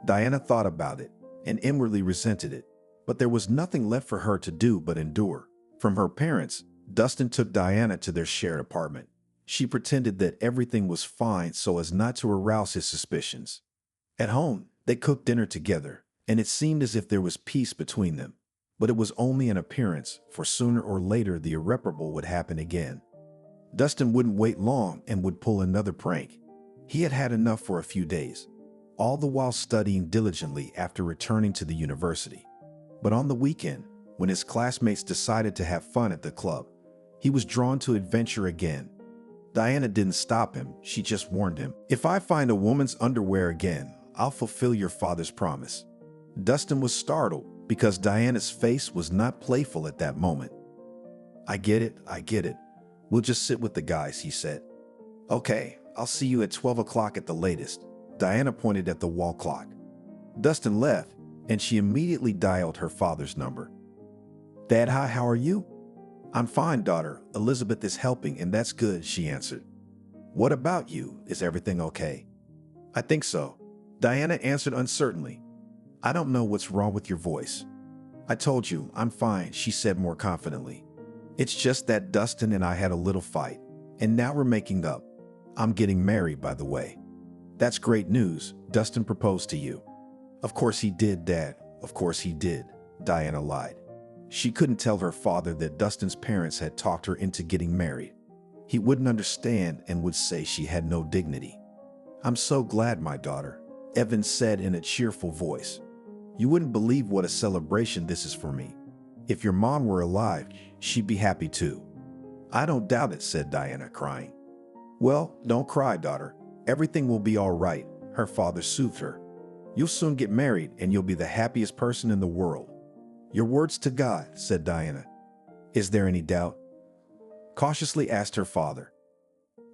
Diana thought about it and inwardly resented it, but there was nothing left for her to do but endure. From her parents, Dustin took Diana to their shared apartment. She pretended that everything was fine so as not to arouse his suspicions. At home, they cooked dinner together, and it seemed as if there was peace between them. But it was only an appearance, for sooner or later the irreparable would happen again. Dustin wouldn't wait long and would pull another prank. He had had enough for a few days, all the while studying diligently after returning to the university. But on the weekend, when his classmates decided to have fun at the club, he was drawn to adventure again. Diana didn't stop him, she just warned him. If I find a woman's underwear again, I'll fulfill your father's promise. Dustin was startled because Diana's face was not playful at that moment. I get it. We'll just sit with the guys, he said. Okay, I'll see you at 12 o'clock at the latest. Diana pointed at the wall clock. Dustin left, and she immediately dialed her father's number. Dad, hi, how are you? I'm fine, daughter. Elizabeth is helping, and that's good, she answered. What about you? Is everything okay? I think so. Diana answered uncertainly. I don't know what's wrong with your voice. I told you, I'm fine, she said more confidently. It's just that Dustin and I had a little fight, and now we're making up. I'm getting married, by the way. That's great news. Dustin proposed to you. Of course he did, Dad. Of course he did. Diana lied. She couldn't tell her father that Dustin's parents had talked her into getting married. He wouldn't understand and would say she had no dignity. I'm so glad, my daughter, Evan said in a cheerful voice. You wouldn't believe what a celebration this is for me. If your mom were alive, she'd be happy too. I don't doubt it, said Diana, crying. Well, don't cry, daughter. Everything will be all right, her father soothed her. You'll soon get married and you'll be the happiest person in the world. Your words to God, said Diana. Is there any doubt? Cautiously asked her father.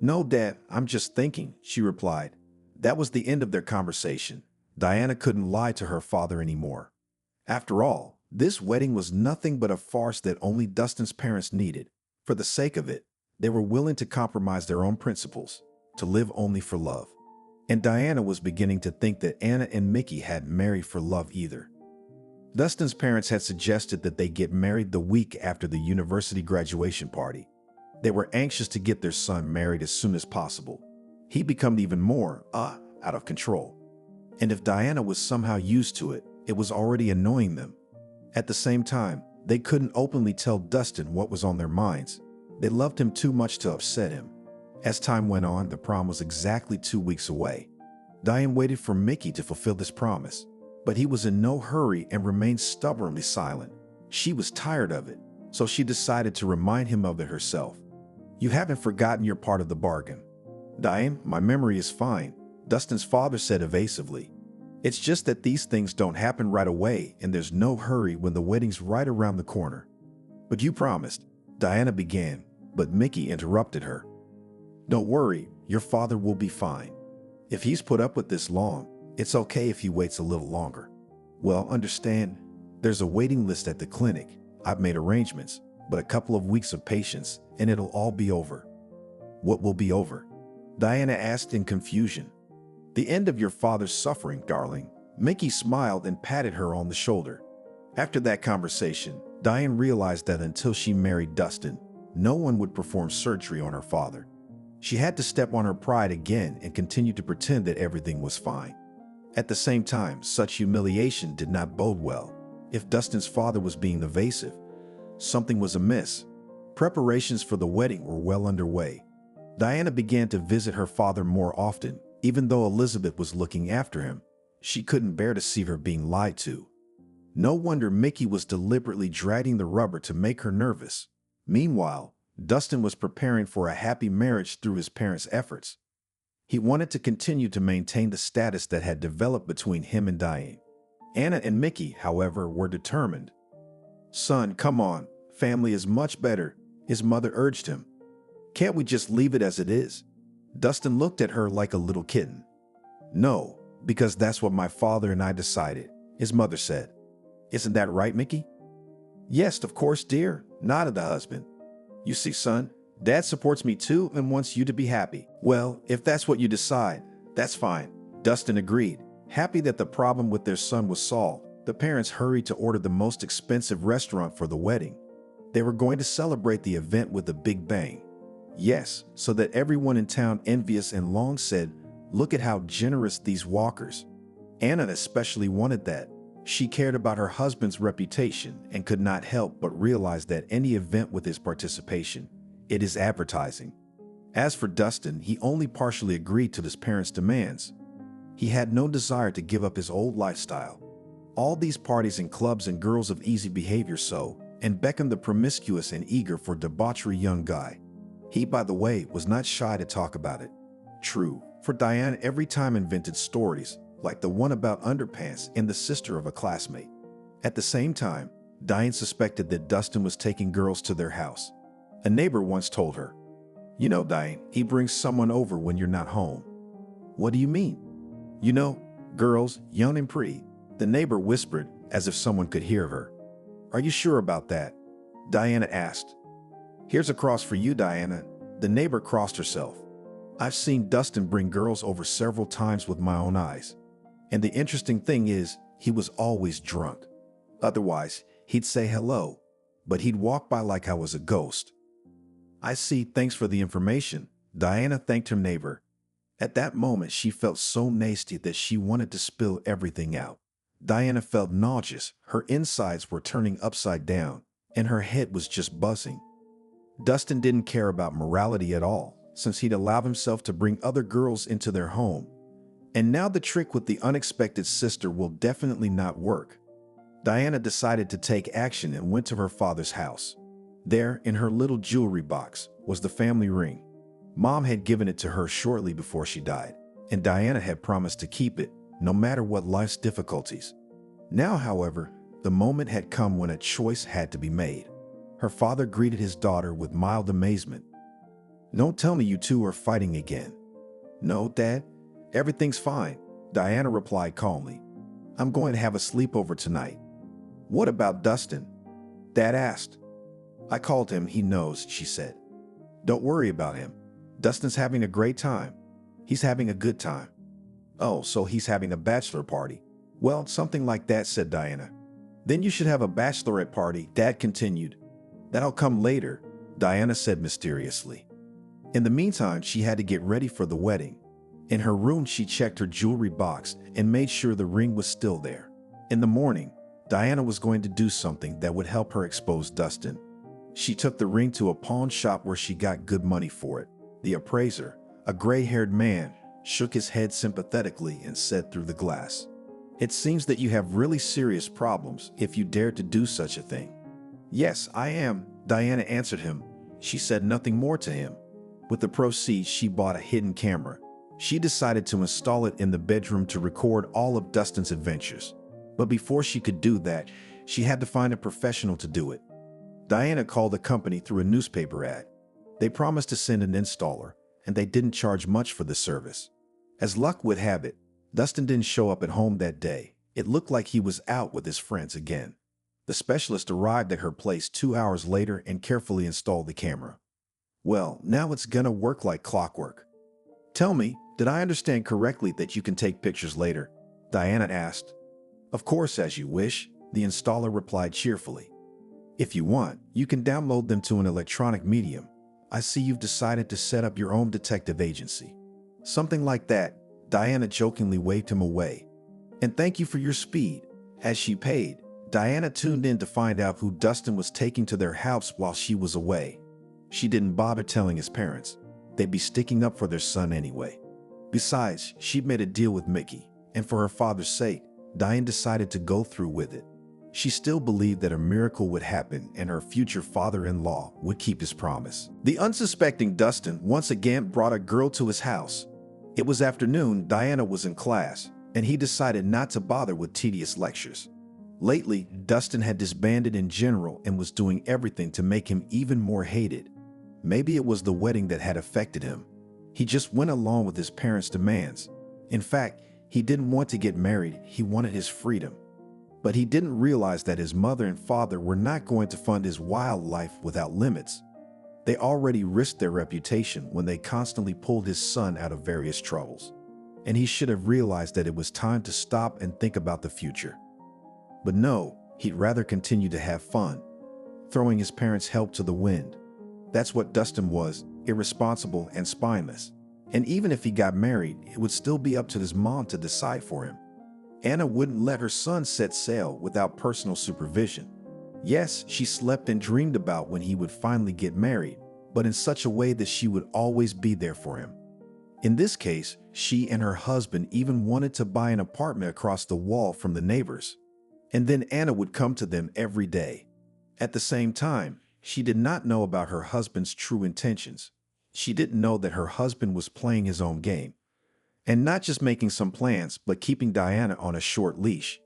No, Dad, I'm just thinking, she replied. That was the end of their conversation. Diana couldn't lie to her father anymore. After all, this wedding was nothing but a farce that only Dustin's parents needed. For the sake of it, they were willing to compromise their own principles, to live only for love. And Diana was beginning to think that Anna and Mickey hadn't married for love either. Dustin's parents had suggested that they get married the week after the university graduation party. They were anxious to get their son married as soon as possible. He became even more, out of control. And if Diana was somehow used to it, it was already annoying them. At the same time, they couldn't openly tell Dustin what was on their minds. They loved him too much to upset him. As time went on, the prom was exactly 2 weeks away. Diane waited for Mickey to fulfill this promise, but he was in no hurry and remained stubbornly silent. She was tired of it, so she decided to remind him of it herself. You haven't forgotten your part of the bargain. Diane, my memory is fine, Dustin's father said evasively. It's just that these things don't happen right away and there's no hurry when the wedding's right around the corner. But you promised, Diana began, but Mickey interrupted her. Don't worry, your father will be fine. If he's put up with this long, it's okay if he waits a little longer. Well, understand, there's a waiting list at the clinic. I've made arrangements, but a couple of weeks of patience and it'll all be over. What will be over? Diana asked in confusion. The end of your father's suffering, darling. Mickey smiled and patted her on the shoulder. After that conversation, Diane realized that until she married Dustin, no one would perform surgery on her father. She had to step on her pride again and continue to pretend that everything was fine. At the same time, such humiliation did not bode well. If Dustin's father was being evasive, something was amiss. Preparations for the wedding were well underway. Diana began to visit her father more often, even though Elizabeth was looking after him. She couldn't bear to see her being lied to. No wonder Mickey was deliberately dragging the rubber to make her nervous. Meanwhile, Dustin was preparing for a happy marriage through his parents' efforts. He wanted to continue to maintain the status that had developed between him and Diane. Anna and Mickey, however, were determined. "Son, come on. Family is much better," his mother urged him. "Can't we just leave it as it is?" Dustin looked at her like a little kitten. "No, because that's what my father and I decided," his mother said. "Isn't that right, Mickey?" "Yes, of course, dear," nodded the husband. "You see, son, Dad supports me too and wants you to be happy." "Well, if that's what you decide, that's fine," Dustin agreed. Happy that the problem with their son was solved, the parents hurried to order the most expensive restaurant for the wedding. They were going to celebrate the event with a big bang. Yes, so that everyone in town, envious and long, said, "Look at how generous these Walkers." Anna especially wanted that. She cared about her husband's reputation and could not help but realize that any event with his participation, it is advertising. As for Dustin, he only partially agreed to his parents' demands. He had no desire to give up his old lifestyle. All these parties and clubs and girls of easy behavior and beckoned the promiscuous and eager for debauchery young guy. He, by the way, was not shy to talk about it. True, for Diane every time invented stories, like the one about underpants and the sister of a classmate. At the same time, Diane suspected that Dustin was taking girls to their house. A neighbor once told her, "You know, Diane, he brings someone over when you're not home." "What do you mean?" "You know, girls, young and pretty," the neighbor whispered as if someone could hear her. "Are you sure about that?" Diana asked. "Here's a cross for you, Diana." The neighbor crossed herself. "I've seen Dustin bring girls over several times with my own eyes. And the interesting thing is, he was always drunk. Otherwise, he'd say hello, but he'd walk by like I was a ghost." "I see, thanks for the information." Diana thanked her neighbor. At that moment, she felt so nasty that she wanted to spill everything out. Diana felt nauseous, her insides were turning upside down, and her head was just buzzing. Dustin didn't care about morality at all, since he'd allowed himself to bring other girls into their home. And now the trick with the unexpected sister will definitely not work. Diana decided to take action and went to her father's house. There, in her little jewelry box, was the family ring. Mom had given it to her shortly before she died, and Diana had promised to keep it, no matter what life's difficulties. Now, however, the moment had come when a choice had to be made. Her father greeted his daughter with mild amazement. "Don't tell me you two are fighting again." "No, Dad, everything's fine," Diana replied calmly. "I'm going to have a sleepover tonight." "What about Dustin?" Dad asked. "I called him, he knows," she said. "Don't worry about him. Dustin's having a great time. He's having a good time." "Oh, so he's having a bachelor party." "Well, something like that," said Diana. "Then you should have a bachelorette party," Dad continued. "That'll come later," Diana said mysteriously. In the meantime, she had to get ready for the wedding. In her room, she checked her jewelry box and made sure the ring was still there. In the morning, Diana was going to do something that would help her expose Dustin. She took the ring to a pawn shop where she got good money for it. The appraiser, a gray-haired man, shook his head sympathetically and said through the glass, "It seems that you have really serious problems if you dare to do such a thing." "Yes, I am," Diana answered him. She said nothing more to him. With the proceeds, she bought a hidden camera. She decided to install it in the bedroom to record all of Dustin's adventures. But before she could do that, she had to find a professional to do it. Diana called the company through a newspaper ad. They promised to send an installer, and they didn't charge much for the service. As luck would have it, Dustin didn't show up at home that day. It looked like he was out with his friends again. The specialist arrived at her place 2 hours later and carefully installed the camera. "Well, now it's gonna work like clockwork." "Tell me," Did I understand correctly that you can take pictures later? Diana asked. Of course, as you wish, the installer replied cheerfully. If you want, you can download them to an electronic medium. I see you've decided to set up your own detective agency. Something like that. Diana jokingly waved him away. And thank you for your speed. As she paid, Diana tuned in to find out who Dustin was taking to their house while she was away. She didn't bother telling his parents. They'd be sticking up for their son anyway. Besides, she'd made a deal with Mickey, and for her father's sake, Diane decided to go through with it. She still believed that a miracle would happen and her future father-in-law would keep his promise. The unsuspecting Dustin once again brought a girl to his house. It was afternoon, Diana was in class, and he decided not to bother with tedious lectures. Lately, Dustin had disbanded in general and was doing everything to make him even more hated. Maybe it was the wedding that had affected him. He just went along with his parents' demands. In fact, he didn't want to get married, he wanted his freedom. But he didn't realize that his mother and father were not going to fund his wild life without limits. They already risked their reputation when they constantly pulled his son out of various troubles. And he should have realized that it was time to stop and think about the future. But no, he'd rather continue to have fun, throwing his parents' help to the wind. That's what Dustin was, irresponsible and spineless. And even if he got married, it would still be up to his mom to decide for him. Anna wouldn't let her son set sail without personal supervision. Yes, she slept and dreamed about when he would finally get married, but in such a way that she would always be there for him. In this case, she and her husband even wanted to buy an apartment across the wall from the neighbors. And then Anna would come to them every day. At the same time, she did not know about her husband's true intentions. She didn't know that her husband was playing his own game. And not just making some plans, but keeping Diana on a short leash.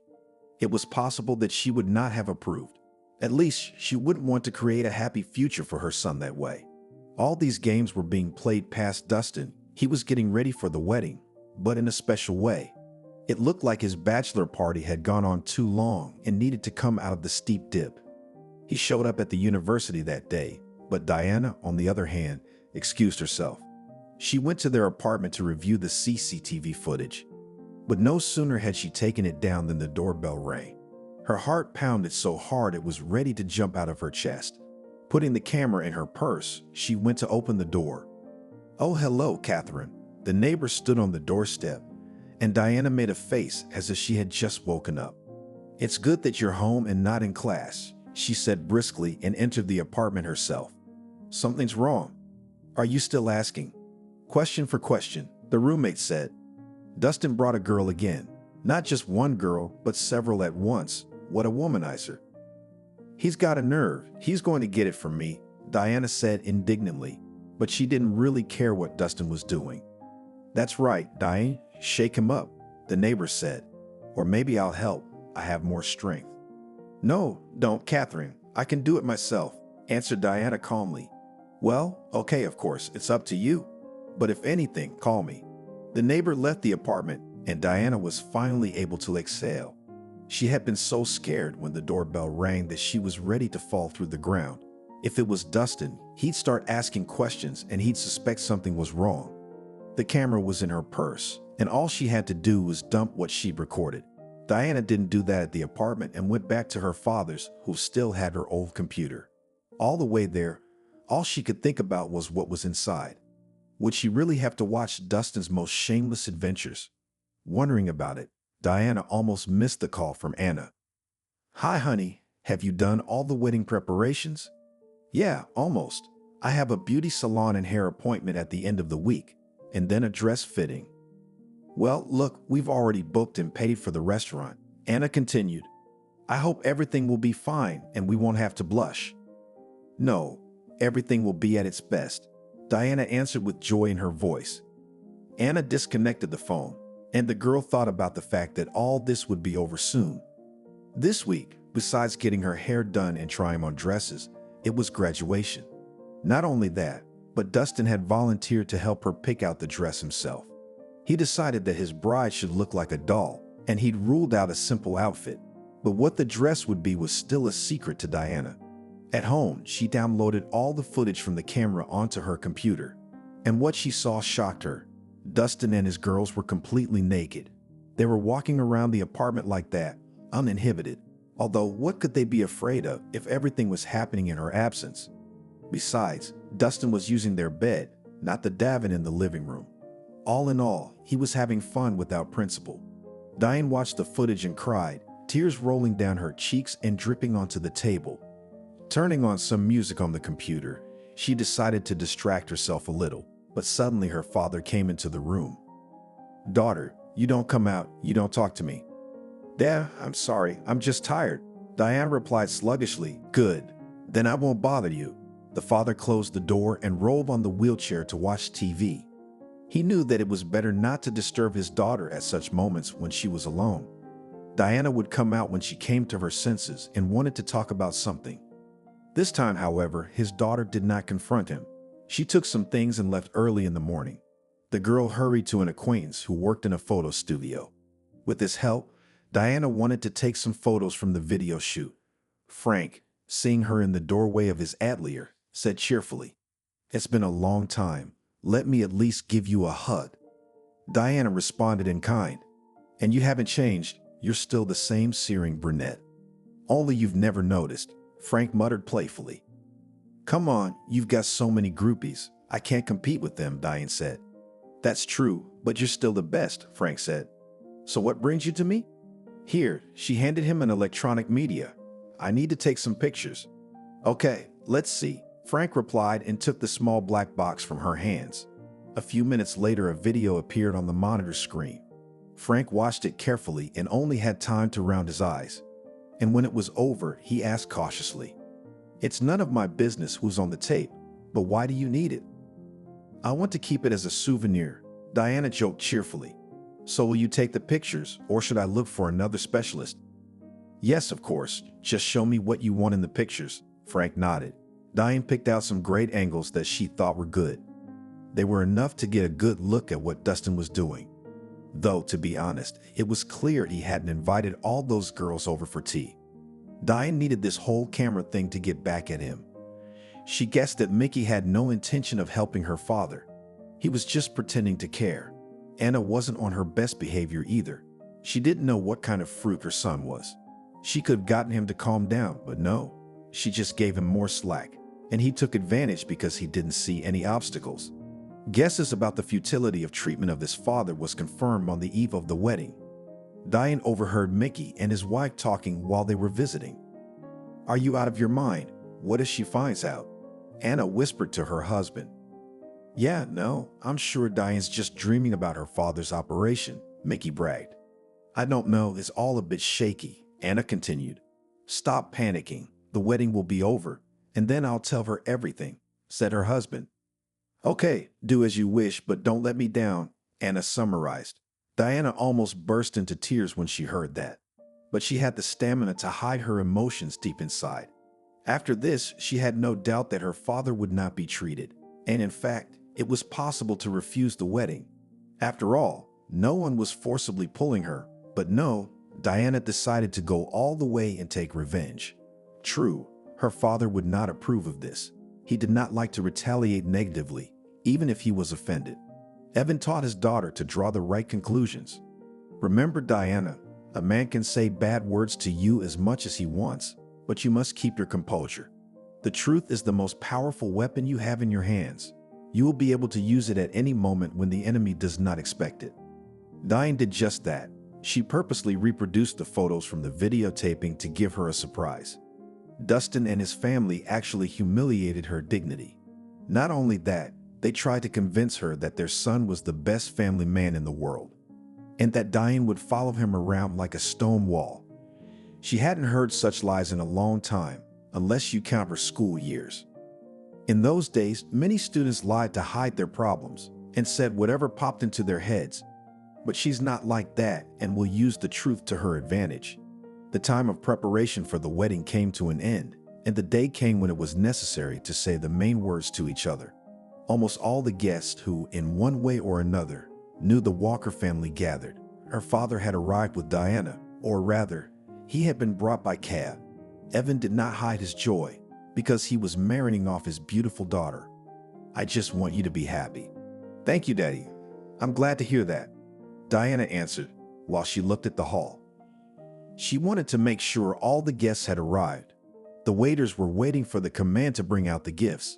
It was possible that she would not have approved. At least, she wouldn't want to create a happy future for her son that way. All these games were being played past Dustin. He was getting ready for the wedding, but in a special way. It looked like his bachelor party had gone on too long and needed to come out of the steep dip. He showed up at the university that day, but Diana, on the other hand, excused herself. She went to their apartment to review the CCTV footage. But no sooner had she taken it down than the doorbell rang. Her heart pounded so hard it was ready to jump out of her chest. Putting the camera in her purse, she went to open the door. "Oh, hello, Catherine." The neighbor stood on the doorstep, and Diana made a face as if she had just woken up. "It's good that you're home and not in class," she said briskly and entered the apartment herself. "Something's wrong. Are you still asking?" "Question for question," the roommate said. Dustin brought a girl again. Not just one girl, but several at once. What a womanizer. "He's got a nerve. He's going to get it from me," Diana said indignantly, but she didn't really care what Dustin was doing. "That's right, Diane. Shake him up," the neighbor said. "Or maybe I'll help. I have more strength." "No, don't, Catherine. I can do it myself," answered Diana calmly. "Well, okay, of course, it's up to you. But if anything, call me." The neighbor left the apartment, and Diana was finally able to exhale. She had been so scared when the doorbell rang that she was ready to fall through the ground. If it was Dustin, he'd start asking questions and he'd suspect something was wrong. The camera was in her purse, and all she had to do was dump what she'd recorded. Diana didn't do that at the apartment and went back to her father's, who still had her old computer. All the way there, all she could think about was what was inside. Would she really have to watch Dustin's most shameless adventures? Wondering about it, Diana almost missed the call from Anna. "Hi, honey. Have you done all the wedding preparations?" "Yeah, almost. I have a beauty salon and hair appointment at the end of the week, and then a dress fitting." "Well, look, we've already booked and paid for the restaurant," Anna continued. "I hope everything will be fine and we won't have to blush." "No, everything will be at its best," Diana answered with joy in her voice. Anna disconnected the phone, and the girl thought about the fact that all this would be over soon. This week, besides getting her hair done and trying on dresses, it was graduation. Not only that, but Dustin had volunteered to help her pick out the dress himself. He decided that his bride should look like a doll, and he'd ruled out a simple outfit. But what the dress would be was still a secret to Diana. At home, she downloaded all the footage from the camera onto her computer, and what she saw shocked her. Dustin and his girls were completely naked. They were walking around the apartment like that, uninhibited. Although, what could they be afraid of if everything was happening in her absence? Besides, Dustin was using their bed, not the divan in the living room. All in all, he was having fun without principle. Diane watched the footage and cried, tears rolling down her cheeks and dripping onto the table. Turning on some music on the computer, she decided to distract herself a little, but suddenly her father came into the room. "Daughter, you don't come out, you don't talk to me." "Dad, I'm sorry, I'm just tired." Diane replied sluggishly. "Good, then I won't bother you." The father closed the door and rolled on the wheelchair to watch TV. He knew that it was better not to disturb his daughter at such moments when she was alone. Diana would come out when she came to her senses and wanted to talk about something. This time, however, his daughter did not confront him. She took some things and left early in the morning. The girl hurried to an acquaintance who worked in a photo studio. With his help, Diana wanted to take some photos from the video shoot. Frank, seeing her in the doorway of his atelier, said cheerfully, "It's been a long time. Let me at least give you a hug." Diana responded in kind. "And you haven't changed. You're still the same searing brunette. Only you've never noticed," Frank muttered playfully. "Come on, you've got so many groupies. I can't compete with them," Diane said. "That's true, but you're still the best," Frank said. "So what brings you to me?" "Here," she handed him an electronic media. "I need to take some pictures." "Okay, let's see," Frank replied and took the small black box from her hands. A few minutes later, a video appeared on the monitor screen. Frank watched it carefully and only had time to round his eyes. And when it was over, he asked cautiously, "It's none of my business who's on the tape, but why do you need it?" "I want to keep it as a souvenir," Diana joked cheerfully. "So will you take the pictures, or should I look for another specialist?" "Yes, of course. Just show me what you want in the pictures," Frank nodded. Diane picked out some great angles that she thought were good. They were enough to get a good look at what Dustin was doing. Though, to be honest, it was clear he hadn't invited all those girls over for tea. Diane needed this whole camera thing to get back at him. She guessed that Mickey had no intention of helping her father. He was just pretending to care. Anna wasn't on her best behavior either. She didn't know what kind of fruit her son was. She could have gotten him to calm down, but no. She just gave him more slack, and he took advantage because he didn't see any obstacles. Guesses about the futility of treatment of his father was confirmed on the eve of the wedding. Diane overheard Mickey and his wife talking while they were visiting. "Are you out of your mind? What if she finds out?" Anna whispered to her husband. "Yeah, no, I'm sure Diane's just dreaming about her father's operation," Mickey bragged. "I don't know, it's all a bit shaky," Anna continued. "Stop panicking. The wedding will be over, and then I'll tell her everything," said her husband. "Okay, do as you wish, but don't let me down," Anna summarized. Diana almost burst into tears when she heard that, but she had the stamina to hide her emotions deep inside. After this, she had no doubt that her father would not be treated, and in fact, it was possible to refuse the wedding. After all, no one was forcibly pulling her, but no, Diana decided to go all the way and take revenge. True, her father would not approve of this. He did not like to retaliate negatively, even if he was offended. Evan taught his daughter to draw the right conclusions. "Remember, Diana, a man can say bad words to you as much as he wants, but you must keep your composure. The truth is the most powerful weapon you have in your hands. You will be able to use it at any moment when the enemy does not expect it." Diane did just that. She purposely reproduced the photos from the videotaping to give her a surprise. Dustin and his family actually humiliated her dignity. Not only that, they tried to convince her that their son was the best family man in the world, and that Diane would follow him around like a stone wall. She hadn't heard such lies in a long time, unless you count her school years. In those days, many students lied to hide their problems and said whatever popped into their heads. But she's not like that and will use the truth to her advantage. The time of preparation for the wedding came to an end, and the day came when it was necessary to say the main words to each other. Almost all the guests who, in one way or another, knew the Walker family gathered. Her father had arrived with Diana, or rather, he had been brought by cab. Evan did not hide his joy, because he was marrying off his beautiful daughter. "I just want you to be happy." "Thank you, Daddy." I'm glad to hear that, Diana answered while she looked at the hall. She wanted to make sure all the guests had arrived. The waiters were waiting for the command to bring out the gifts.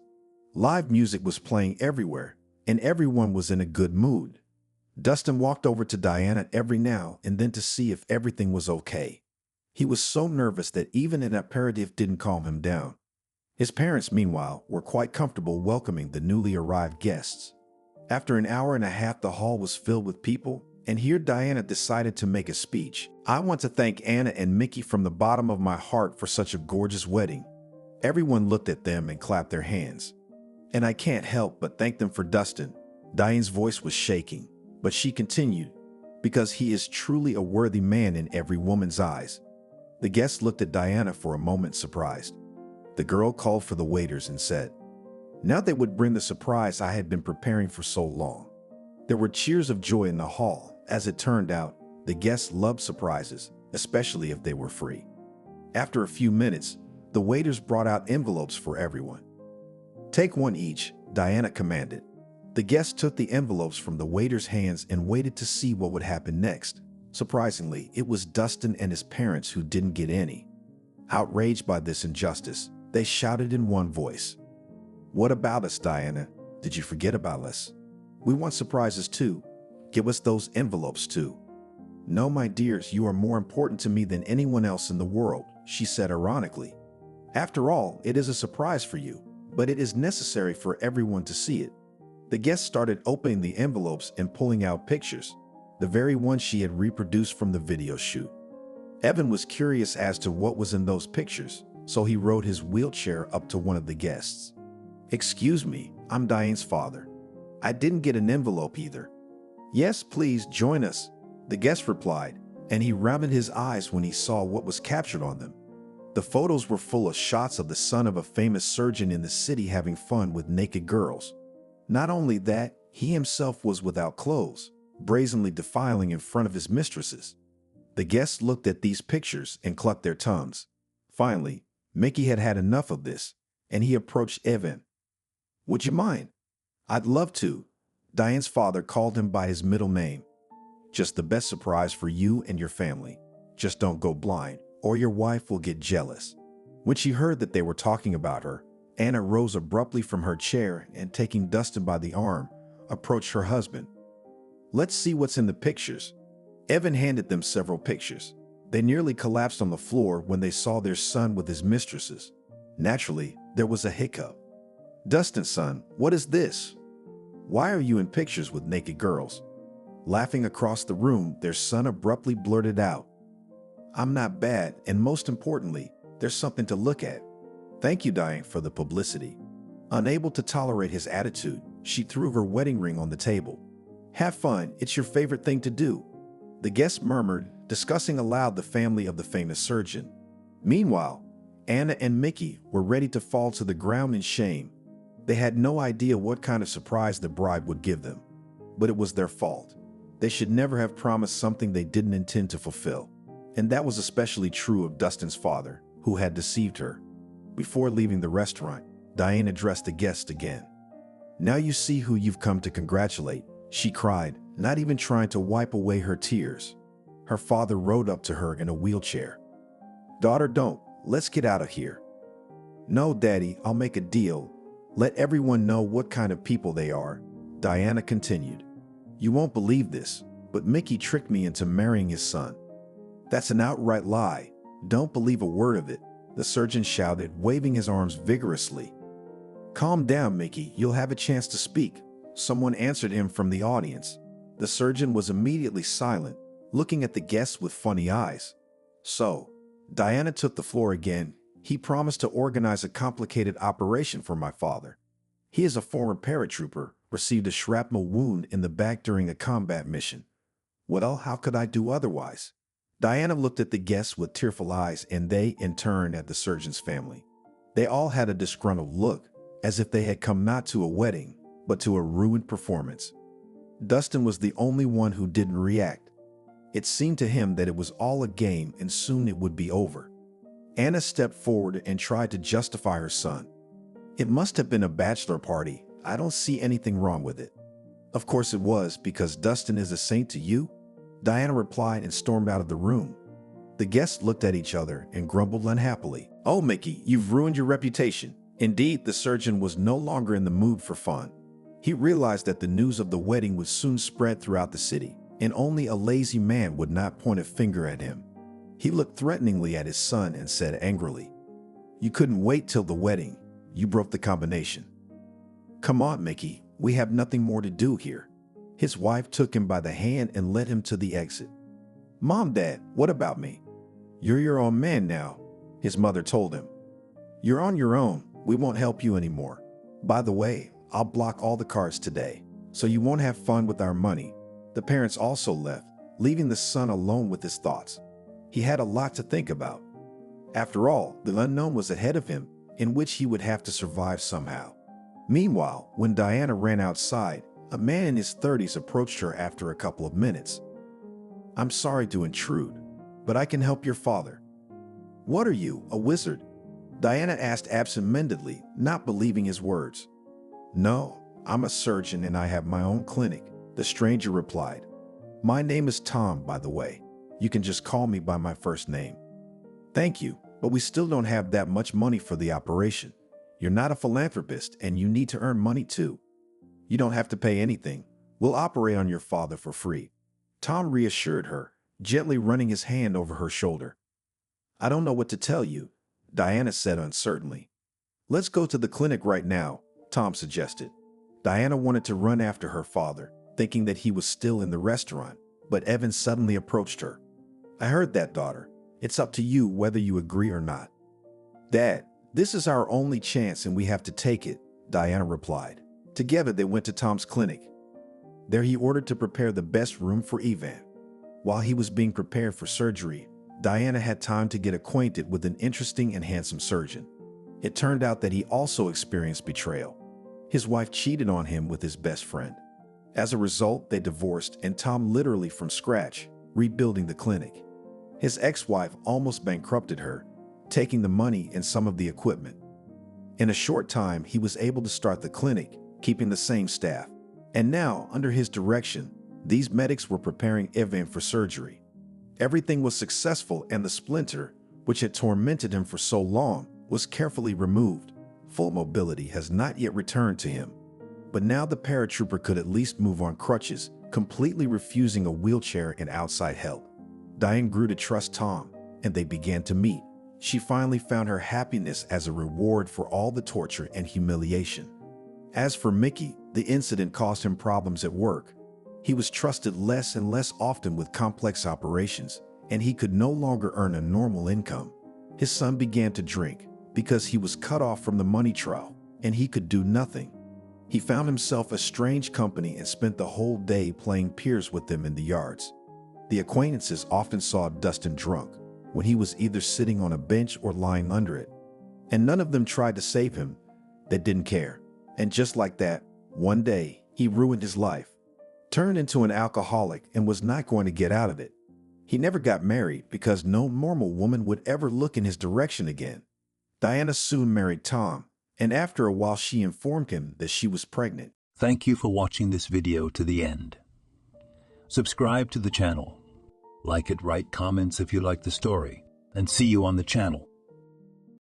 Live music was playing everywhere, and everyone was in a good mood. Dustin walked over to Diana every now and then to see if everything was okay. He was so nervous that even an aperitif didn't calm him down. His parents, meanwhile, were quite comfortable welcoming the newly arrived guests. After an hour and a half, the hall was filled with people, and here Diana decided to make a speech. I want to thank Anna and Mickey from the bottom of my heart for such a gorgeous wedding. Everyone looked at them and clapped their hands. And I can't help but thank them for Dustin. Diane's voice was shaking, but she continued, because he is truly a worthy man in every woman's eyes. The guests looked at Diana for a moment surprised. The girl called for the waiters and said, now they would bring the surprise I had been preparing for so long. There were cheers of joy in the hall. As it turned out, the guests loved surprises, especially if they were free. After a few minutes, the waiters brought out envelopes for everyone. Take one each, Diana commanded. The guests took the envelopes from the waiter's hands and waited to see what would happen next. Surprisingly, it was Dustin and his parents who didn't get any. Outraged by this injustice, they shouted in one voice, "What about us, Diana? Did you forget about us? We want surprises too. Give us those envelopes too." "No, my dears, you are more important to me than anyone else in the world," she said ironically. "After all, it is a surprise for you, but it is necessary for everyone to see it." The guests started opening the envelopes and pulling out pictures, the very ones she had reproduced from the video shoot. Evan was curious as to what was in those pictures, so he rode his wheelchair up to one of the guests. "Excuse me, I'm Diane's father. I didn't get an envelope either." "Yes, please join us," the guest replied, and he rounded his eyes when he saw what was captured on them. The photos were full of shots of the son of a famous surgeon in the city having fun with naked girls. Not only that, he himself was without clothes, brazenly defiling in front of his mistresses. The guests looked at these pictures and clucked their tongues. Finally, Mickey had had enough of this, and he approached Evan. "Would you mind?" "I'd love to." Diane's father called him by his middle name. "Just the best surprise for you and your family. Just don't go blind, or your wife will get jealous." When she heard that they were talking about her, Anna rose abruptly from her chair and, taking Dustin by the arm, approached her husband. "Let's see what's in the pictures." Evan handed them several pictures. They nearly collapsed on the floor when they saw their son with his mistresses. Naturally, there was a hiccup. "Dustin, son, what is this? Why are you in pictures with naked girls?" Laughing across the room, their son abruptly blurted out, "I'm not bad, and most importantly, there's something to look at." "Thank you, Diane, for the publicity." Unable to tolerate his attitude, she threw her wedding ring on the table. "Have fun, it's your favorite thing to do," the guests murmured, discussing aloud the family of the famous surgeon. Meanwhile, Anna and Mickey were ready to fall to the ground in shame. They had no idea what kind of surprise the bride would give them. But it was their fault. They should never have promised something they didn't intend to fulfill. And that was especially true of Dustin's father, who had deceived her. Before leaving the restaurant, Diane addressed the guests again. "Now you see who you've come to congratulate," she cried, not even trying to wipe away her tears. Her father rode up to her in a wheelchair. "Daughter, don't. Let's get out of here." "No, Daddy, I'll make a deal. Let everyone know what kind of people they are," Diana continued. "You won't believe this, but Mickey tricked me into marrying his son." "That's an outright lie. Don't believe a word of it," the surgeon shouted, waving his arms vigorously. "Calm down, Mickey. You'll have a chance to speak," someone answered him from the audience. The surgeon was immediately silent, looking at the guests with funny eyes. "So," Diana took the floor again, "he promised to organize a complicated operation for my father. He is a former paratrooper, received a shrapnel wound in the back during a combat mission. Well, how could I do otherwise?" Diana looked at the guests with tearful eyes, and they, in turn, at the surgeon's family. They all had a disgruntled look, as if they had come not to a wedding, but to a ruined performance. Dustin was the only one who didn't react. It seemed to him that it was all a game and soon it would be over. Anna stepped forward and tried to justify her son. "It must have been a bachelor party. I don't see anything wrong with it." Of course it was, because Dustin is a saint to you, Diana replied and stormed out of the room. The guests looked at each other and grumbled unhappily. Oh, Mickey, you've ruined your reputation. Indeed, the surgeon was no longer in the mood for fun. He realized that the news of the wedding would soon spread throughout the city, and only a lazy man would not point a finger at him. He looked threateningly at his son and said angrily, "You couldn't wait till the wedding. You broke the combination." "Come on, Mickey, we have nothing more to do here." His wife took him by the hand and led him to the exit. "Mom, Dad, what about me?" "You're your own man now," his mother told him. "You're on your own. We won't help you anymore. By the way, I'll block all the cards today, so you won't have fun with our money." The parents also left, leaving the son alone with his thoughts. He had a lot to think about. After all, the unknown was ahead of him, in which he would have to survive somehow. Meanwhile, when Diana ran outside, a man in his 30s approached her after a couple of minutes. "I'm sorry to intrude, but I can help your father." "What are you, a wizard?" Diana asked absent-mindedly, not believing his words. "No, I'm a surgeon and I have my own clinic," the stranger replied. "My name is Tom, by the way. You can just call me by my first name." "Thank you, but we still don't have that much money for the operation. You're not a philanthropist and you need to earn money too." "You don't have to pay anything. We'll operate on your father for free," Tom reassured her, gently running his hand over her shoulder. "I don't know what to tell you," Diana said uncertainly. "Let's go to the clinic right now," Tom suggested. Diana wanted to run after her father, thinking that he was still in the restaurant, but Evan suddenly approached her. "I heard that, daughter. It's up to you whether you agree or not." "Dad, this is our only chance and we have to take it," Diana replied. Together they went to Tom's clinic. There he ordered to prepare the best room for Evan. While he was being prepared for surgery, Diana had time to get acquainted with an interesting and handsome surgeon. It turned out that he also experienced betrayal. His wife cheated on him with his best friend. As a result, they divorced and Tom literally from scratch, rebuilding the clinic. His ex-wife almost bankrupted her, taking the money and some of the equipment. In a short time, he was able to start the clinic, keeping the same staff. And now, under his direction, these medics were preparing Evan for surgery. Everything was successful and the splinter, which had tormented him for so long, was carefully removed. Full mobility has not yet returned to him. But now the paratrooper could at least move on crutches, completely refusing a wheelchair and outside help. Diane grew to trust Tom, and they began to meet. She finally found her happiness as a reward for all the torture and humiliation. As for Mickey, the incident caused him problems at work. He was trusted less and less often with complex operations, and he could no longer earn a normal income. His son began to drink because he was cut off from the money trail, and he could do nothing. He found himself a strange company and spent the whole day playing peers with them in the yards. The acquaintances often saw Dustin drunk, when he was either sitting on a bench or lying under it. And none of them tried to save him. They didn't care. And just like that, one day, he ruined his life, turned into an alcoholic and was not going to get out of it. He never got married because no normal woman would ever look in his direction again. Diana soon married Tom, and after a while she informed him that she was pregnant. Thank you for watching this video to the end. Subscribe to the channel. Like it, write comments if you like the story, and see you on the channel.